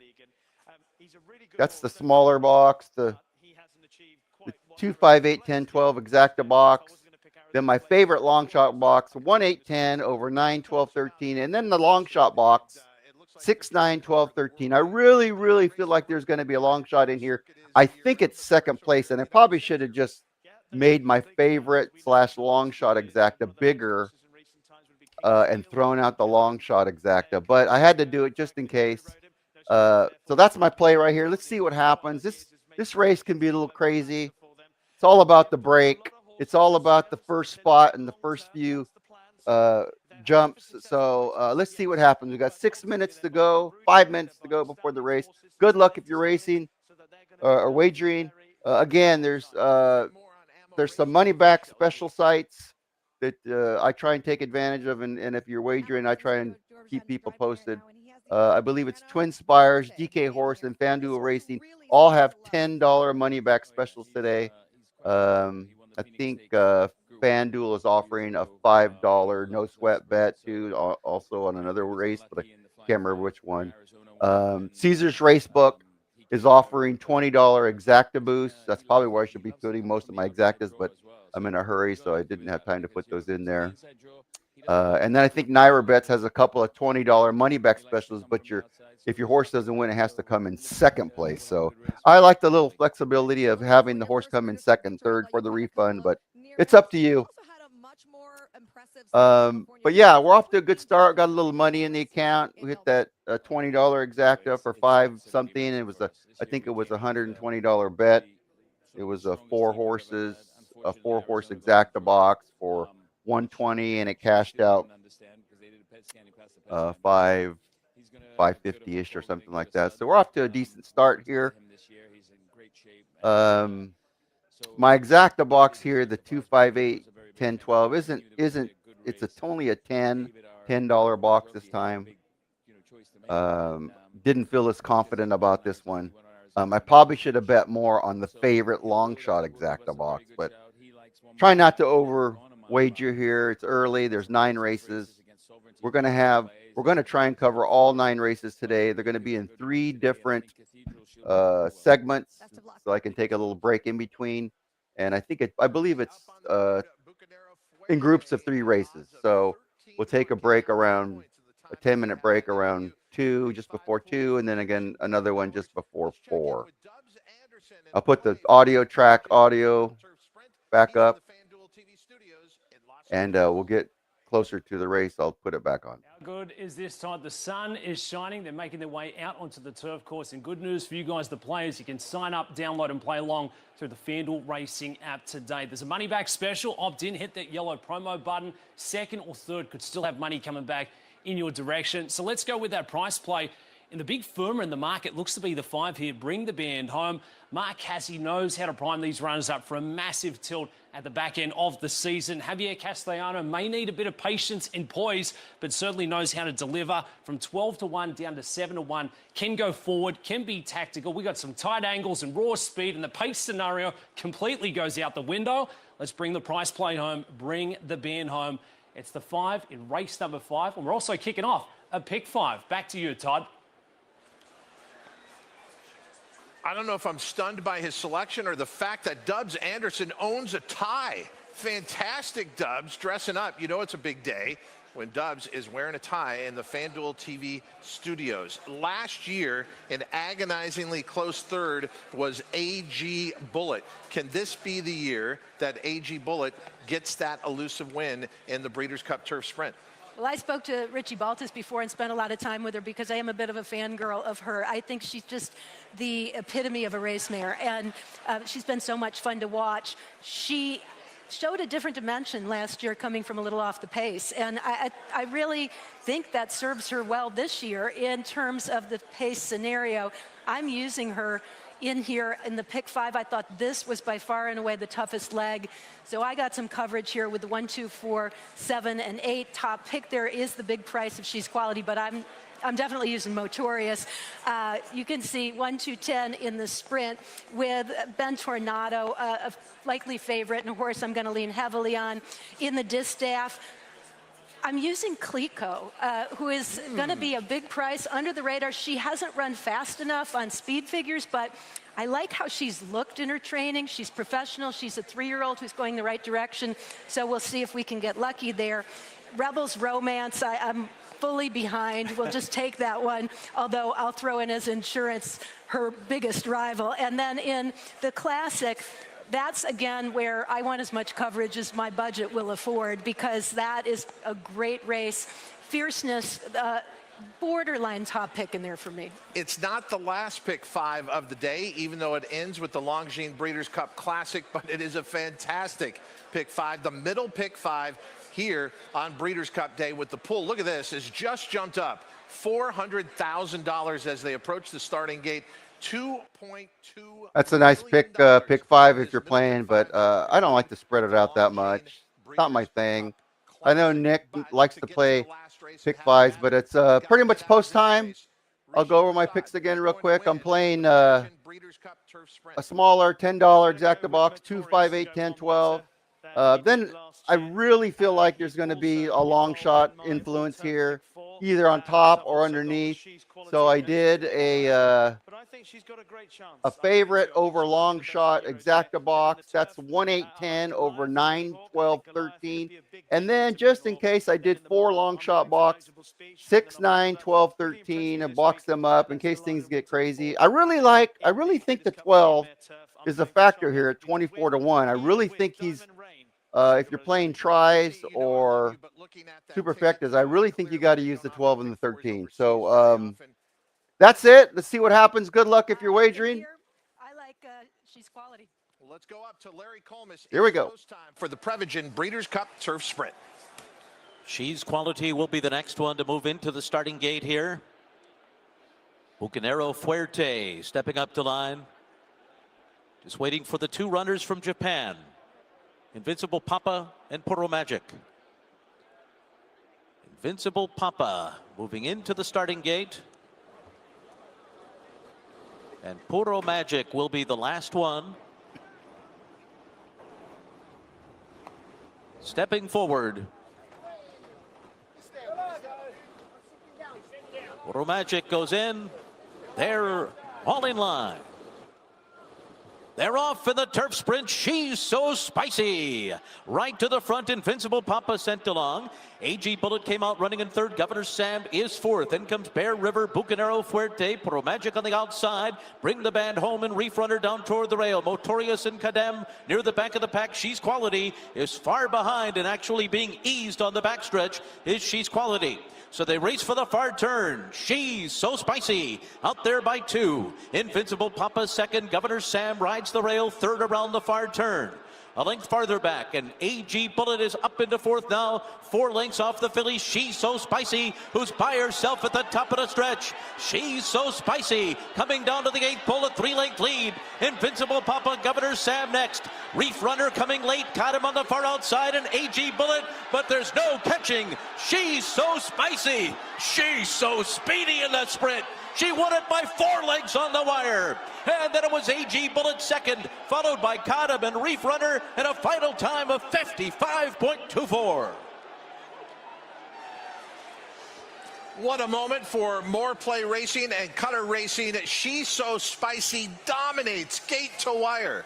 That's the smaller box, the 2, 5, 8, 10, 12 exacta box. Then my favorite long shot box, 1, 8, 10 over 9, 12, 13. And then the long shot box, 6, 9, 12, 13. I really, really feel like there's going to be a long shot in here. I think it's second place, and I probably should have just made my favorite / long shot exacta bigger and thrown out the long shot exacta. But I had to do it just in case. So that's my play right here. Let's see what happens. This race can be a little crazy. It's all about the break. It's all about the first spot and the first few jumps. So let's see what happens. We've got 6 minutes to go, 5 minutes to go before the race. Good luck if you're racing or wagering. Again, there's some money back special sites that I try and take advantage of, and if you're wagering, I try and keep people posted. I believe it's Twin Spires, DK Horse, and FanDuel Racing all have $10 money back specials today. I think FanDuel is offering a $5 no sweat bet too, also on another race, but I can't remember which one. Caesar's Racebook is offering $20 exacta boosts. That's probably where I should be putting most of my exactas, but I'm in a hurry, so I didn't have time to put those in there. And then I think Naira Bets has a couple of $20 money back specials, but if your horse doesn't win, it has to come in second place. So I like the little flexibility of having the horse come in second, third for the refund, but it's up to you. But yeah, we're off to a good start. Got a little money in the account. We hit that $20 exacta for 5 something. I think it was a $120 bet. It was a 4 horse exacta box for 120, and it cashed out 550-ish or something like that. So we're off to a decent start here. My exacta box here, the 258 10 12 isn't it's only a $10 box this time. Didn't feel as confident about this one. I probably should have bet more on the favorite long shot exacta box, but try not to over wager here. It's early. There's 9 races. We're going to try and cover all 9 races today. They're going to be in 3 different segments, so I can take a little break in between. And I believe it's in groups of 3 races. So we'll take a break around a 10-minute break around 2, just before 2, and then again another one just before 4. I'll put the audio back up, and we'll get closer to the race. I'll put it back on. How good is this tide? The sun is shining. They're making their way out onto the turf course. And good news for you guys, the players. You can sign up, download, and play along through the FanDuel Racing app today. There's a money back special. Opt in, hit that yellow promo button. Second or third could still have money coming back in your direction. So let's go with that price play. And the big firmer in the market looks to be the 5 here. Bring the band home. Mark Casse knows how to prime these runners up for a massive tilt at the back end of the season. Javier Castellano may need a bit of patience and poise, but certainly knows how to deliver from 12-1 down to 7-1. Can go forward, can be tactical. We got some tight angles and raw speed, and the pace scenario completely goes out the window. Let's bring the price play home. Bring the band home. It's the 5 in race number 5, and we're also kicking off a pick 5. Back to you, Todd. I don't know if I'm stunned by his selection or the fact that Dubs Anderson owns a tie. Fantastic, Dubs, dressing up. You know it's a big day when Dubs is wearing a tie in the FanDuel TV studios. Last year, an agonizingly close third was AG Bullet. Can this be the year that AG Bullet gets that elusive win in the Breeders' Cup Turf Sprint? Well, I spoke to Richie Baltas before and spent a lot of time with her because I am a bit of a fangirl of her. I think she's just the epitome of a race mare, and she's been so much fun to watch. She showed a different dimension last year coming from a little off the pace, and I really think that serves her well this year in terms of the pace scenario. I'm using her in here in the pick 5. I thought this was by far and away the toughest leg. So I got some coverage here with the 1, 2, 4, 7, and 8. Top pick there is the big price if she's quality, but I'm definitely using Motorious. You can see 1, 2, 10 in the sprint with Ben Tornado, a likely favorite, and a horse I'm going to lean heavily on. In the distaff, I'm using Clico, who is going to be a big price under the radar. She hasn't run fast enough on speed figures, but I like how she's looked in her training. She's professional. She's a 3-year-old who's going the right direction. So we'll see if we can get lucky there. Rebels Romance, I'm fully behind. We'll just take that one, although I'll throw in as insurance her biggest rival. And then in the Classic, that's, again, where I want as much coverage as my budget will afford, because that is a great race. Fierceness, borderline top pick in there for me. It's not the last pick 5 of the day, even though it ends with the Longines Breeders' Cup Classic, but it is a fantastic pick 5. The middle pick 5 here on Breeders' Cup Day with the pool. Look at this, has just jumped up $400,000 as they approach the starting gate. 2.2. That's a nice pick, pick 5 if you're playing, but I don't like to spread it out that much. It's not my thing. I know Nick likes to play pick 5s, but it's pretty much post time. I'll go over my picks again real quick. I'm playing a smaller $10 exacta box, 2, 5, 8, 10, 12. Then I really feel like there's going to be a long shot influence here, either on top or underneath. So I did a favorite over long shot exacta box. That's 1, 8, 10 over 9, 12, 13. And then just in case I did 4 long shot box, 6, 9, 12, 13, and box them up in case things get crazy. I really think the 12 is a factor here at 24-1. I really think he's, if you're playing tries or superfectas, I really think you got to use the 12 and the 13. So that's it. Let's see what happens. Good luck if you're wagering. I like she's quality. Well, let's go up to Larry Colmus. Here we go. Time for the Prevagen Breeders' Cup Turf Sprint. She's Quality will be the next one to move into the starting gate here. Bucanero Fuerte stepping up to line. Just waiting for the 2 runners from Japan. Invincible Papa and Puro Magic. Invincible Papa moving into the starting gate. And Puro Magic will be the last one. Stepping forward. Puro Magic goes in. They're all in line. They're off in the turf sprint. She's so spicy. Right to the front, Invincible Papa sent along. AG Bullet came out running in third. Governor Sam is fourth. Then comes Bear River, Bucanero Fuerte, Puro Magic on the outside. Bring the band home and Reef Runner down toward the rail. Motorius and Kadem near the back of the pack. She's Quality is far behind and actually being eased on the backstretch is She's Quality. So they race for the far turn. She's so spicy. Out there by 2. Invincible Papa second. Governor Sam rides the rail third around the far turn. A length farther back, and AG Bullet is up into fourth now. 4 lengths off the filly. She's so spicy, who's by herself at the top of the stretch. She's so spicy, coming down to the 8th pole, a 3-length lead. Invincible Papa, Governor Sam next. Reef Runner coming late, caught him on the far outside, and AG Bullet, but there's no catching. She's so spicy. She's so speedy in the sprint. She won it by 4 lengths on the wire. And then it was AG Bullet second, followed by Kadam and Reef Runner, and a final time of 55.24. What a moment for More Play Racing and Cutter Racing. She's so spicy, dominates gate to wire.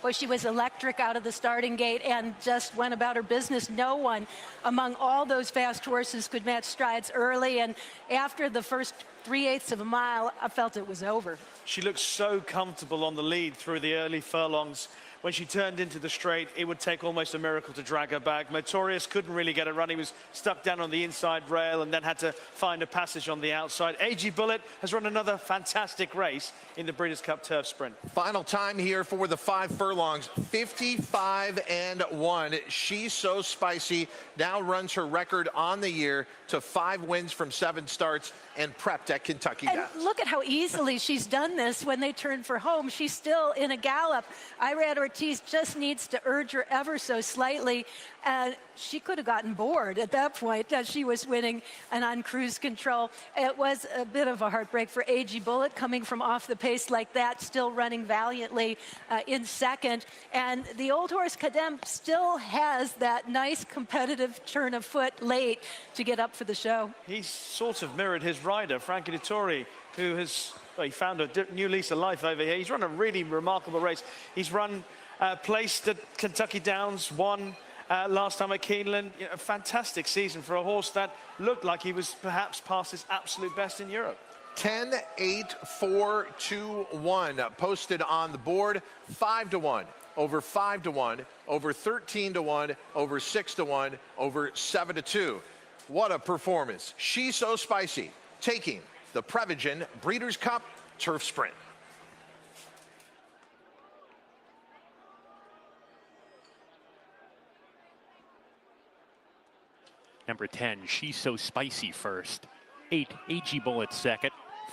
Well, she was electric out of the starting gate and just went about her business. No one among all those fast horses could match strides early, and after the first 3/8 of a mile, I felt it was over. She looked so comfortable on the lead through the early furlongs. When she turned into the straight, it would take almost a miracle to drag her back. Motorius couldn't really get a run. He was stuck down on the inside rail and then had to find a passage on the outside. AG Bullet has run another fantastic race in the Breeders' Cup Turf Sprint. Final time here for the 5 furlongs, 55-1. She's so spicy, now runs her record on the year to 5 wins from 7 starts and prepped at Kentucky And Downs. look at how easily she's done this when they turn for home. She's still in a gallop. Irad Ortiz just needs to urge her ever so slightly. And she could have gotten bored at that point as she was winning and on cruise control. It was a bit of a heartbreak for AG Bullet coming from off the pace like that, still running valiantly in second. And the old horse Kadem still has that nice competitive turn of foot late to get up for the show. He's sort of mirrored his rider, Frankie Dettori, who has he found a new lease of life over here. He's run a really remarkable race. He's run placed at Kentucky Downs, won last time at Keeneland. A fantastic season for a horse that looked like he was perhaps past his absolute best in Europe. 10, 8, 4, 2, 1 posted on the board. 5-1, over 5-1, over 13-1, over 6-1, over 7-2. What a performance. She's so spicy, taking the Prevagen Breeders' Cup Turf Sprint. Number 10, She's So Spicy first. 8, AG Bullet second.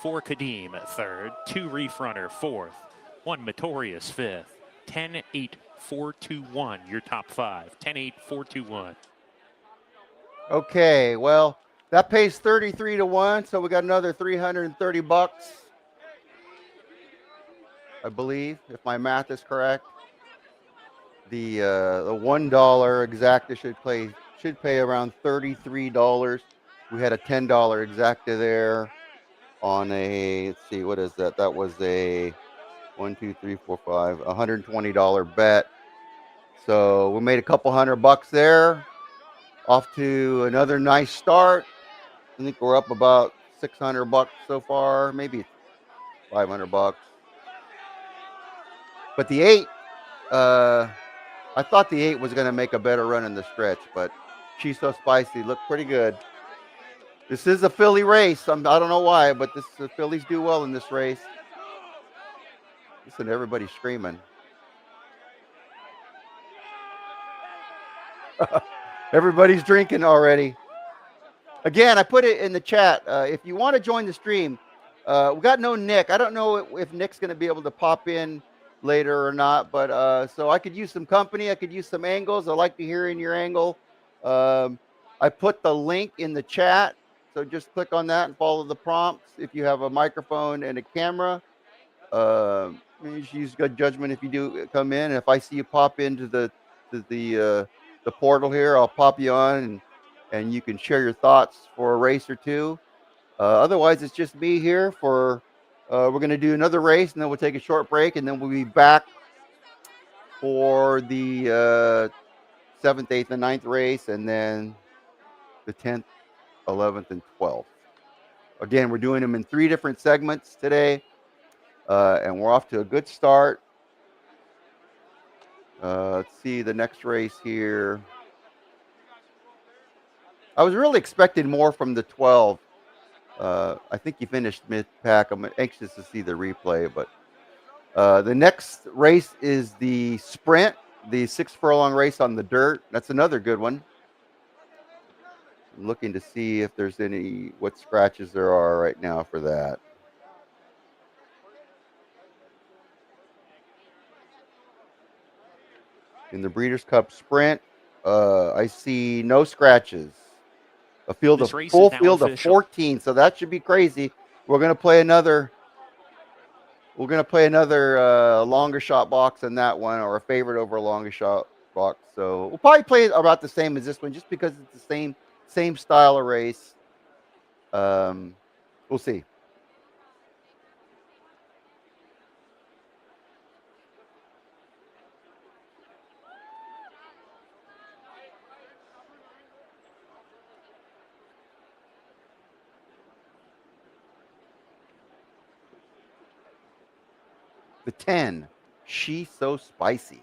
4 Kadeem third, 2 Reef Runner fourth, 1 Notorious fifth, 10, 8, 4, 2, 1, your top 5. 10, 8, 4, 2, 1. Okay, well, that pays 33 to 1, so we got another 330 bucks. I believe, if my math is correct. The $1 exacta should pay around $33. We had a $10 exacta there on a, let's see, what is that? That was a $120 bet. So we made a couple $100 there. Off to another nice start. I think we're up about $600 so far, maybe $500. But the 8, I thought the 8 was going to make a better run in the stretch, but She's So Spicy looked pretty good. This is a Philly race. I don't know why, but the Phillies do well in this race. Listen, everybody's screaming. Everybody's drinking already. Again, I put it in the chat. If you want to join the stream, we got no Nick. I don't know if Nick's going to be able to pop in later or not, but so I could use some company. I could use some angles. I like to hear in your angle. I put the link in the chat, so just click on that and follow the prompts. If you have a microphone and a camera, you should use good judgment if you do come in. And if I see you pop into the portal here, I'll pop you on and you can share your thoughts for a race or two. Otherwise, it's just me here for. We're going to do another race, and then we'll take a short break, and then we'll be back for the 7th, 8th, and 9th race, and then the 10th, 11th, and 12th. Again, we're doing them in 3 different segments today, and we're off to a good start. Let's see the next race here. I was really expecting more from the 12. I think he finished mid-pack. I'm anxious to see the replay, but the next race is the sprint, the 6 furlong race on the dirt. That's another good one. I'm looking to see if there's what scratches there are right now for that. In the Breeders' Cup Sprint, I see no scratches. A full field of 14, so that should be crazy. We're going to play another. We're going to play another longer shot box in that one, or a favorite over a longer shot box. So we'll probably play about the same as this one, just because it's the same style of race. We'll see. The 10, She's So Spicy.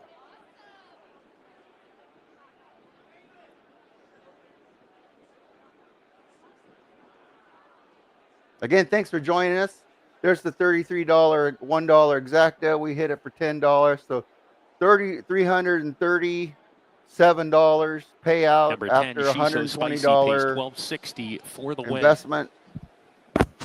Again, thanks for joining us. There's the $33, $1 exacta. We hit it for $10, so $337 payout Number 10, after $120 $12.60 for the investment.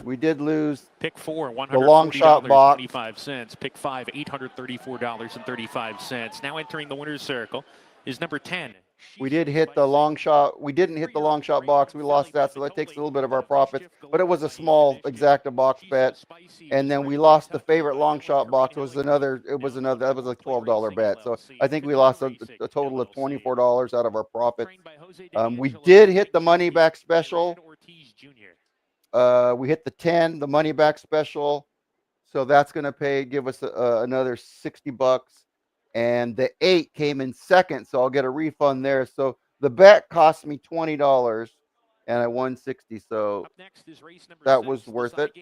We did lose Pick 4, the long shot box. 25 cents. Pick 5, $834.35. Now entering the winner's circle is number 10. We did hit the long shot. We didn't hit the long shot box. We lost that, so that takes a little bit of our profits. But it was a small exacta box bet. And then we lost the favorite long shot box. That was a $12 bet. So I think we lost a total of $24 out of our profits. We did hit the money back special. We hit the 10, the money back special. So that's going to give us another $60. And the 8 came in second, so I'll get a refund there. So the bet cost me $20, and I won $60. So that was worth it.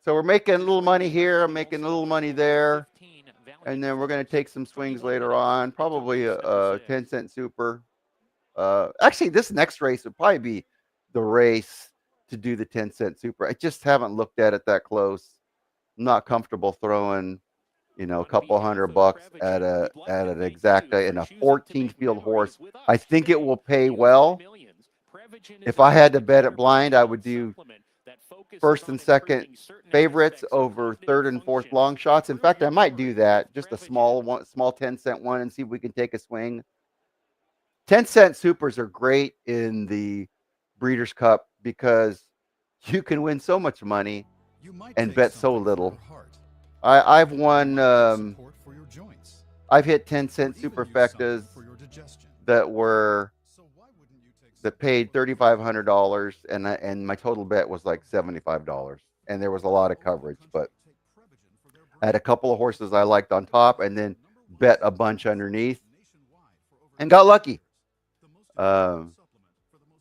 So we're making a little money here. I'm making a little money there. And then we're going to take some swings later on, probably a 10-cent super. Actually, this next race would probably be the race to do the 10-cent super. I just haven't looked at it that close. I'm not comfortable throwing a couple $100 at an exacta in a 14-field horse. I think it will pay well. If I had to bet it blind, I would do first and second favorites over third and fourth long shots. In fact, I might do that, just a small 10-cent one, and see if we can take a swing. 10-cent supers are great in the Breeders' Cup because you can win so much money and bet so little. I've won. I've hit 10-cent superfectas that paid $3,500, and my total bet was like $75, and there was a lot of coverage. But I had a couple of horses I liked on top, and then bet a bunch underneath, and got lucky.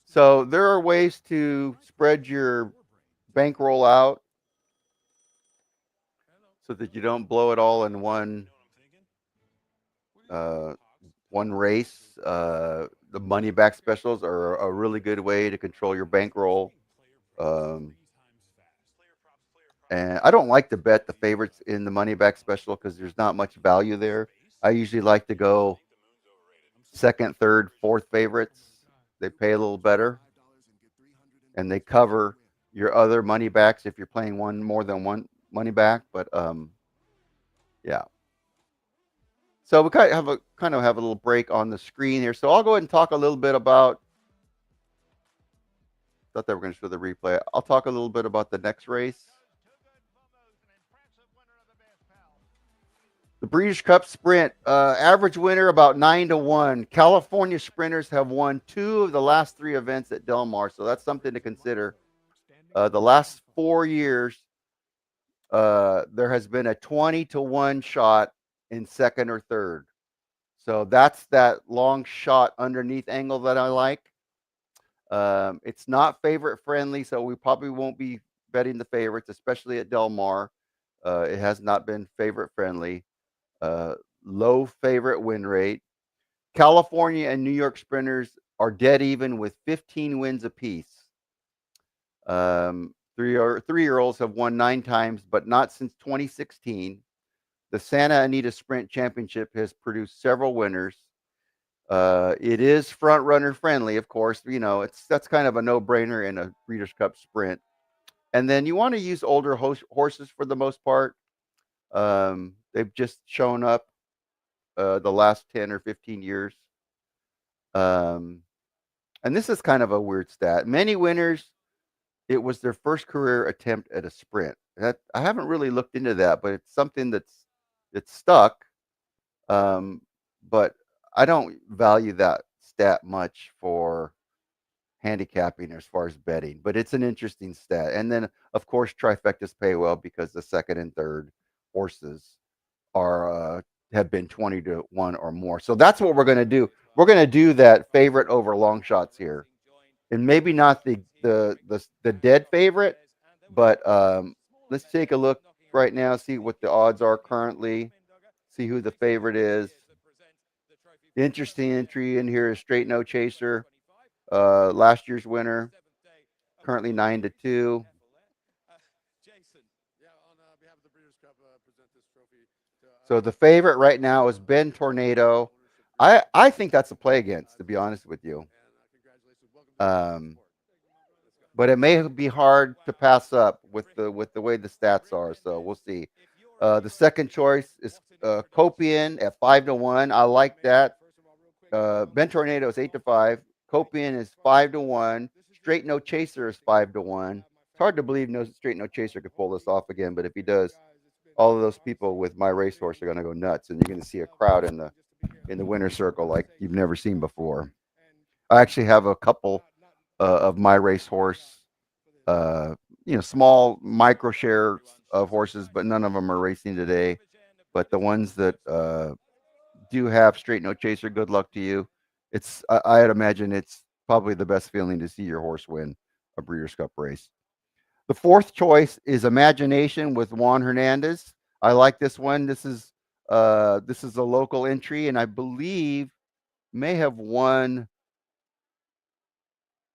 So there are ways to spread your bankroll out so that you don't blow it all in one race. The money back specials are a really good way to control your bankroll. And I don't like to bet the favorites in the money back special because there's not much value there. I usually like to go second, third, fourth favorites. They pay a little better, and they cover your other money backs if you're playing more than one money back. But yeah. So we kind of have a little break on the screen here. So I'll go ahead and talk a little bit about. Thought they were going to show the replay. I'll talk a little bit about the next race. The Breeders' Cup Sprint, average winner about 9-1. California sprinters have won 2 of the last 3 events at Del Mar, so that's something to consider. The last 4 years, there has been a 20-1 shot in second or third. So that's that long shot underneath angle that I like. It's not favorite friendly, so we probably won't be betting the favorites, especially at Del Mar. It has not been favorite friendly. Low favorite win rate. California and New York sprinters are dead even with 15 wins apiece. 3-year-olds have won 9 times, but not since 2016. The Santa Anita Sprint Championship has produced several winners. It is front runner friendly, of course. You know, that's kind of a no-brainer in a Breeders' Cup Sprint. And then you want to use older horses for the most part. They've just shown up the last 10 or 15 years. And this is kind of a weird stat. Many winners, it was their first career attempt at a sprint. I haven't really looked into that, but it's something that's stuck. But I don't value that stat much for handicapping as far as betting, but it's an interesting stat. And then, of course, trifectas pay well because the second and third horses are have been 20-1 or more. So that's what we're going to do. We're going to do that favorite over long shots here, and maybe not the dead favorite, but let's take a look right now, see what the odds are currently, see who the favorite is. Interesting entry in here is Straight No Chaser, last year's winner, currently 9-2. So the favorite right now is Ben Tornado. I think that's a play against, to be honest with you. But it may be hard to pass up with the way the stats are. So we'll see. The second choice is Copian at 5-1. I like that. Ben Tornado is 8-5. Copian is 5-1. Straight No Chaser is 5-1. It's hard to believe Straight No Chaser could pull this off again, but if he does, all of those people with my racehorse are going to go nuts, and you're going to see a crowd in the winner's circle like you've never seen before. I actually have a couple of my racehorse, small micro shares of horses, but none of them are racing today. But the ones that do have Straight No Chaser, good luck to you. I'd imagine it's probably the best feeling to see your horse win a Breeders' Cup race. The fourth choice is Imagination with Juan Hernandez. I like this one. This is a local entry, and I believe may have won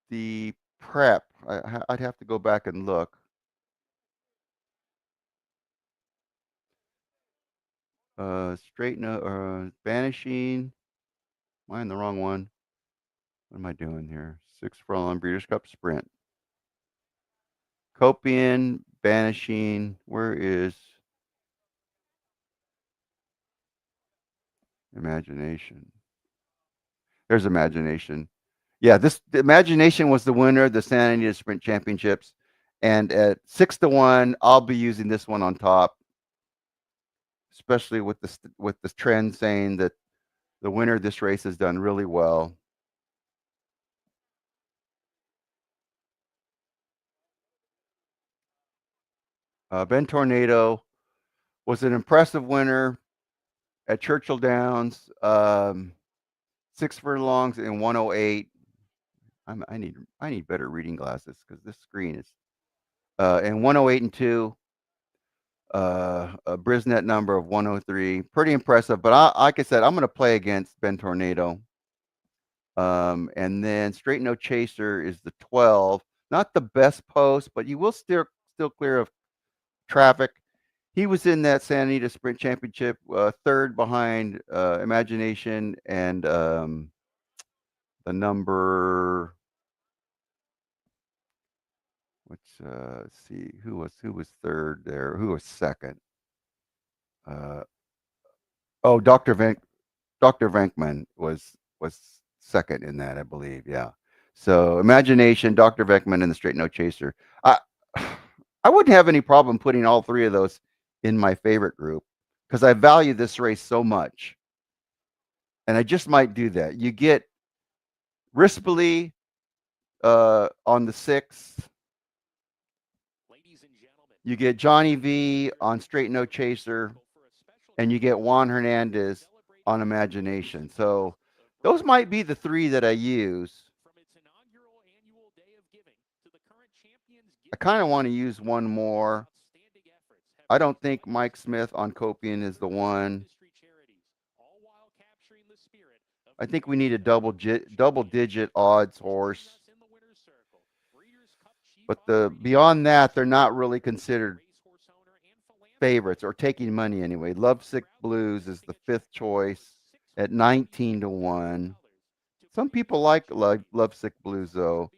the prep. I'd have to go back and look. Straight No, Banishing. Am I in the wrong one? What am I doing here? 6 furlong Breeders' Cup Sprint. Copian, Banishing. Where is Imagination? There's Imagination. Yeah, the Imagination was the winner of the Santa Anita Sprint Championships. And at 6-1, I'll be using this one on top, especially with the trend saying that the winner of this race has done really well. Ben Tornado was an impressive winner at Churchill Downs. 6 furlongs in 108. I need better reading glasses because this screen is and 108 and 2. A Brisnet number of 103. Pretty impressive. But like I said, I'm going to play against Ben Tornado. And then Straight No Chaser is the 12. Not the best post, but you will still clear of traffic. He was in that Santa Anita Sprint Championship, third behind Imagination and the number. Let's see who was third there. Who was second? Dr. Venkman was second in that, I believe. Yeah. So Imagination, Dr. Venkman, and the Straight No Chaser. I wouldn't have any problem putting all three of those in my favorite group because I value this race so much. And I just might do that. You get Rispoli on the 6th. You get Johnny V on Straight No Chaser. And you get Juan Hernandez on Imagination. So those might be the three that I use. I kind of want to use one more. I don't think Mike Smith on Copian is the one. I think we need a double-digit odds horse. But beyond that, they're not really considered favorites or taking money anyway. Lovesick Blues is the 5th choice at 19-1. Some people like Lovesick Blues though.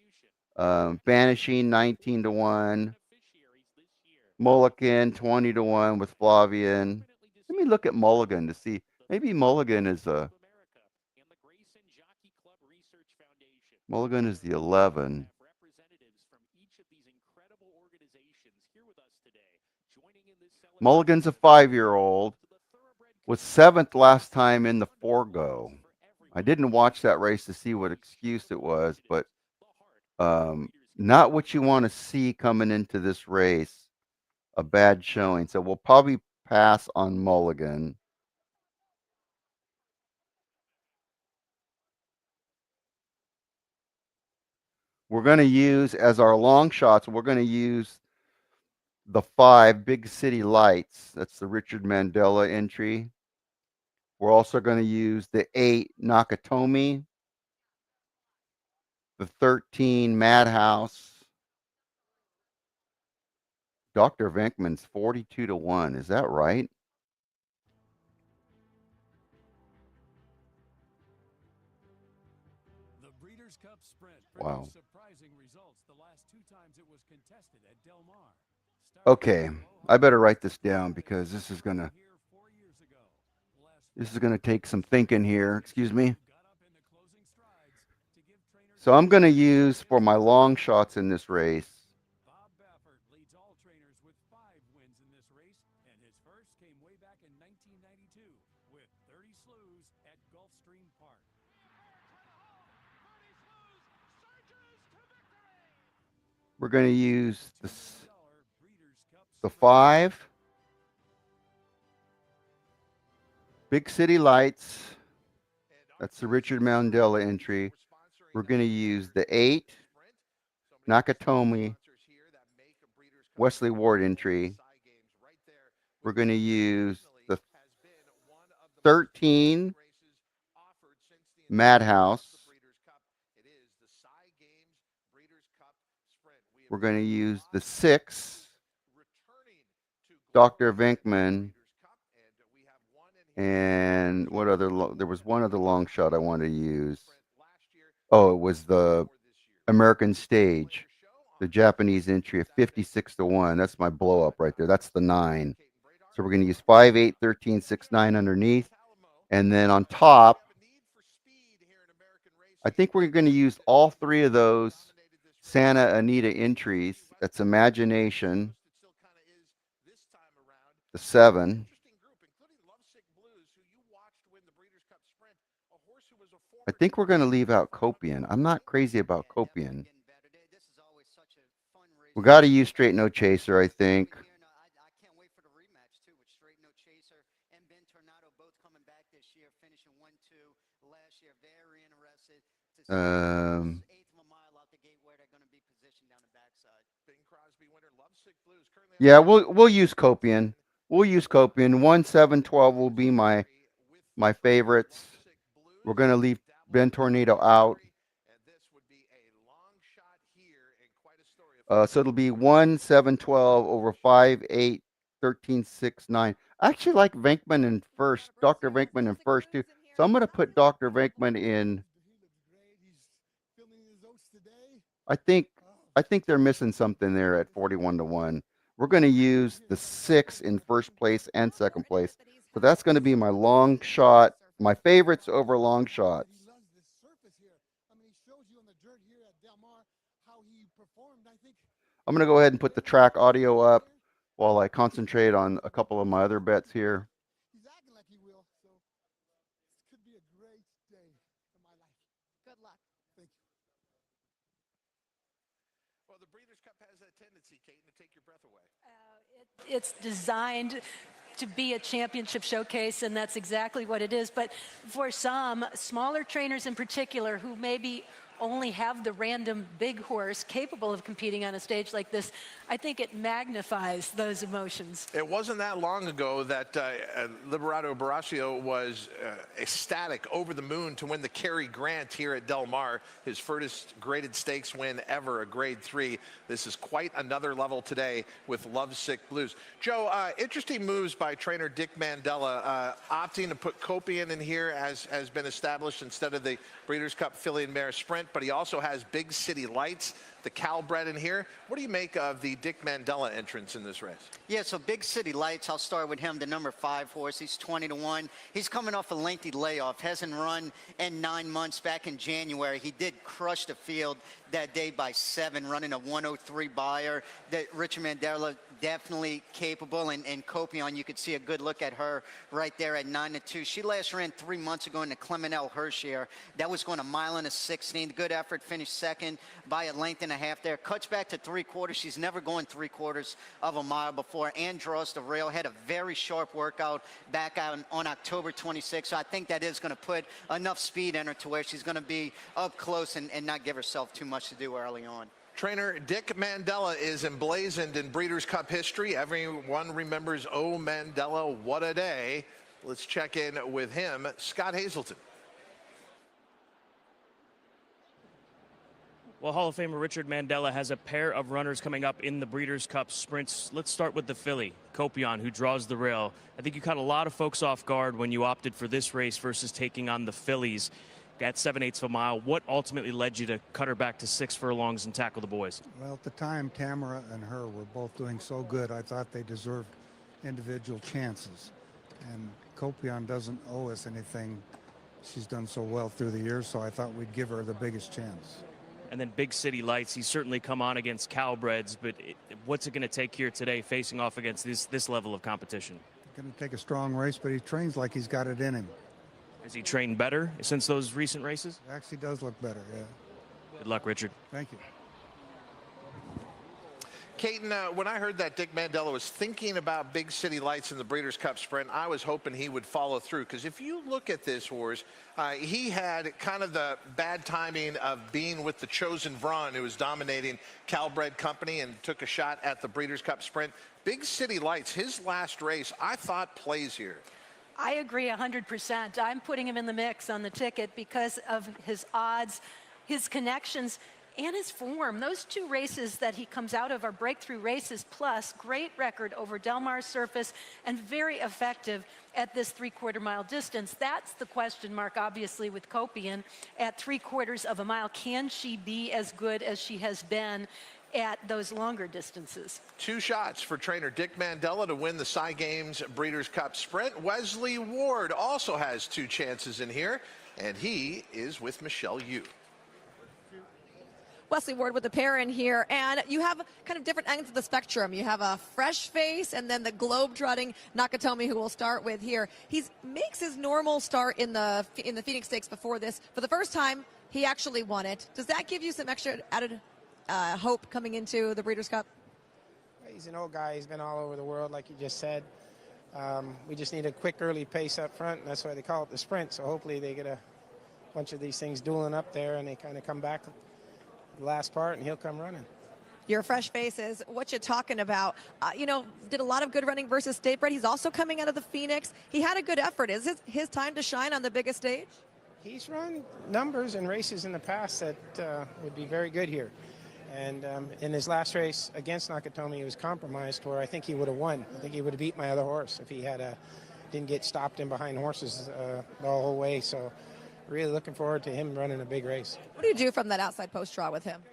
Banishing 19-1. Mulligan 20-1 with Flavian. Let me look at Mulligan to see. Maybe Mulligan is the 11. Mulligan's a 5-year-old. Was 7th last time in the Forego. I didn't watch that race to see what excuse it was, but not what you want to see coming into this race. A bad showing. So we'll probably pass on Mulligan. We're going to use, as our long shots, we're going to use the 5 Big City Lights. That's the Richard Mandela entry. We're also going to use the 8 Nakatomi, the 13 Madhouse. Dr. Venkman's 42-1. Is that right? The Breeders' Cup Sprint Wow. surprising results the last 2 times it was contested at Del Mar. Okay, I better write this down because this is gonna take some thinking here. Excuse me. So I'm gonna use for my long shots in this race. Bob Baffert leads all trainers with 5 wins in this race, and his first came way back in 1992 with 30 Slews at Gulfstream Park. We're gonna use the 5 Big City Lights. That's the Richard Mandela entry. We're going to use the 8 Nakatomi Wesley Ward entry. We're going to use the 13 Madhouse. We're going to use the 6 Dr. Venkman. And what other? There was one other long shot I wanted to use. Oh, it was the American Stage. the Japanese entry at 56-1. That's my blow up right there. That's the 9. So we're going to use 5, 8, 13, 6, 9 underneath. And then on top, I think we're going to use all 3 of those Santa Anita entries. That's Imagination, the 7. I think we're going to leave out Copian. I'm not crazy about Copian. We got to use Straight No Chaser, I think. Yeah, we'll use Copian. We'll use Copian. 1, 7, 12 will be my favorites. We're going to leave Ben Tornado out. So it'll be 1, 7, 12 over 5, 8, 13, 6, 9. I actually like Venkman in first, Dr. Venkman in first too. So I'm going to put Dr. Venkman in. I think they're missing something there at 41-1. We're going to use the 6 in first place and second place. So that's going to be my long shot, my favorites over long shots. I'm going to go ahead and put the track audio up while I concentrate on a couple of my other bets here. Good luck. Thank you. Well, the Breeders' Cup has that tendency, Kate, to take your breath away. It's designed to be a championship showcase, and that's exactly what it is. But for some smaller trainers in particular who maybe only have the random big horse capable of competing on a stage like this, I think it magnifies those emotions. It wasn't that long ago that Liberato Barracio was ecstatic, over the moon to win the Cary Grant here at Del Mar, his first graded stakes win ever, a grade 3. This is quite another level today with Lovesick Blues. Joe, interesting moves by trainer Dick Mandella, opting to put Copian in here as has been established instead of the Breeders' Cup Filly and Mare Sprint, but he also has Big City Lights, the Calbred in here. What do you make of the Dick Mandella entrance in this race? Yeah, so Big City Lights, I'll start with him, the number 5 horse. He's 20-1. He's coming off a lengthy layoff. Hasn't run in 9 months. Back in January, he did crush the field that day by 7, running a 103 buyer. That Richard Mandella definitely capable, and Copion, you could see a good look at her right there at 9-2. She last ran 3 months ago in the Clement L. Hershier. That was going a mile and a 16. Good effort, finished second by a length and a half there. Cuts back to 3/4. She's never gone 3/4 of a mile before, and draws the rail. Had a very sharp workout back out on October 26th. So I think that is going to put enough speed in her to where she's going to be up close and not give herself too much to do early on. Trainer Dick Mandella is emblazoned in Breeders' Cup history. Everyone remembers, oh, Mandella, what a day. Let's check in with him, Scott Hazelton. Well, Hall of Famer Richard Mandella has a pair of runners coming up in the Breeders' Cup sprints. Let's start with the filly, Copion, who draws the rail. I think you caught a lot of folks off guard when you opted for this race versus taking on the fillies at 7/8 of a mile. What ultimately led you to cut her back to 6 furlongs and tackle the boys? Well, at the time, Tamara and her were both doing so good, I thought they deserved individual chances. And Copion doesn't owe us anything. She's done so well through the years, so I thought we'd give her the biggest chance. And then Big City Lights, he's certainly come on against Calbreds, but what's it going to take here today facing off against this level of competition? Going to take a strong race, but he trains like he's got it in him. Has he trained better since those recent races? It actually does look better, yeah. Good luck, Richard. Thank you. Caton, when I heard that Dick Mandella was thinking about Big City Lights in the Breeders' Cup Sprint, I was hoping he would follow through. Because if you look at this horse, he had kind of the bad timing of being with the Chosen Vron, who was dominating Calbred Company and took a shot at the Breeders' Cup Sprint. Big City Lights, his last race, I thought plays here. I agree 100%. I'm putting him in the mix on the ticket because of his odds, his connections, and his form. Those 2 races that he comes out of are breakthrough races, plus great record over Del Mar surface and very effective at this 3/4 mile distance. That's the question mark, obviously, with Copion at 3/4 of a mile. Can she be as good as she has been at those longer distances. 2 shots for trainer Dick Mandela to win the Cy Games Breeders' Cup Sprint. Wesley Ward also has 2 chances in here, and he is with Michelle Yu. Wesley Ward with the pair in here, and you have kind of different ends of the spectrum. You have a fresh face, and then the globe-trotting Nakatomi, who we'll start with here. He makes his normal start in the Phoenix Stakes before this. For the first time, he actually won it. Does that give you some extra added hope coming into the Breeders' Cup? He's an old guy. He's been all over the world, like you just said. We just need a quick early pace up front, and that's why they call it the sprint. So hopefully they get a bunch of these things dueling up there, and they kind of come back the last part, and he'll come running. Your fresh faces, what you talking about? Did a lot of good running versus State Bred. He's also coming out of the Phoenix. He had a good effort. Is his time to shine on the biggest stage? He's run numbers and races in the past that would be very good here. And in his last race against Nakatomi, he was compromised where I think he would have won. I think he would have beat my other horse if he didn't get stopped in behind horses the whole way. So really looking forward to him running a big race. What do you do from that outside post draw with him?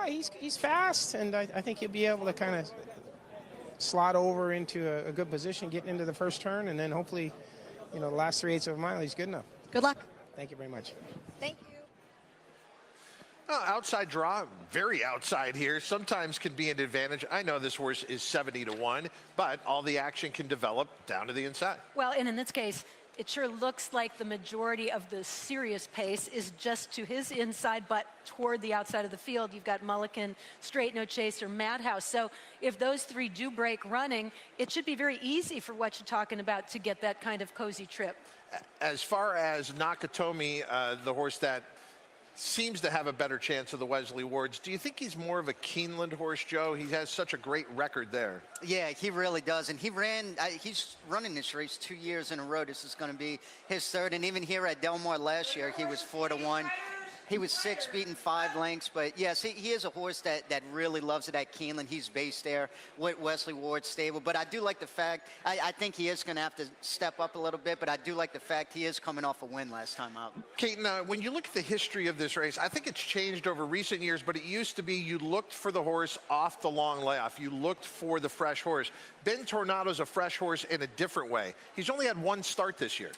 He's fast, and I think he'll be able to kind of slot over into a good position, getting into the first turn, and then hopefully, the last 3/8 of a mile, he's good enough. Good luck. Thank you very much. Thank you. Outside draw, very outside here, sometimes can be an advantage. I know this horse is 70-1, but all the action can develop down to the inside. Well, and in this case, it sure looks like the majority of the serious pace is just to his inside, but toward the outside of the field. You've got Mulligan, Straight No Chaser, Madhouse. So if those 3 do break running, it should be very easy for what you're talking about to get that kind of cozy trip. As far as Nakatomi, the horse that seems to have a better chance of the Wesley Wards, do you think he's more of a Keeneland horse, Joe? He has such a great record there. Yeah, he really does. And he's running this race 2 years in a row. This is going to be his 3rd. And even here at Del Mar last year, he was 4-1. He was 6, beaten 5 lengths. But yes, he is a horse that really loves it at Keeneland. He's based there with Wesley Ward's stable. But I do like the fact, I think he is going to have to step up a little bit, but I do like the fact he is coming off a win last time out. Caton, when you look at the history of this race, I think it's changed over recent years, but it used to be you looked for the horse off the long layoff. You looked for the fresh horse. Ben Tornado's a fresh horse in a different way. He's only had 1 start this year.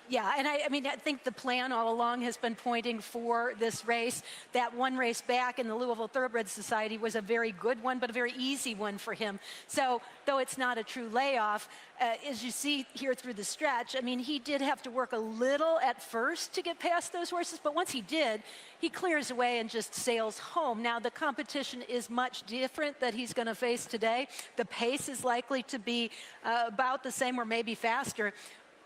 Yeah, and I think the plan all along has been pointing for this race. That one race back in the Louisville Thoroughbred Society was a very good one, but a very easy one for him. So, though it's not a true layoff, as you see here through the stretch, he did have to work a little at first to get past those horses, but once he did, he clears away and just sails home. Now, the competition is much different that he's going to face today. The pace is likely to be about the same or maybe faster.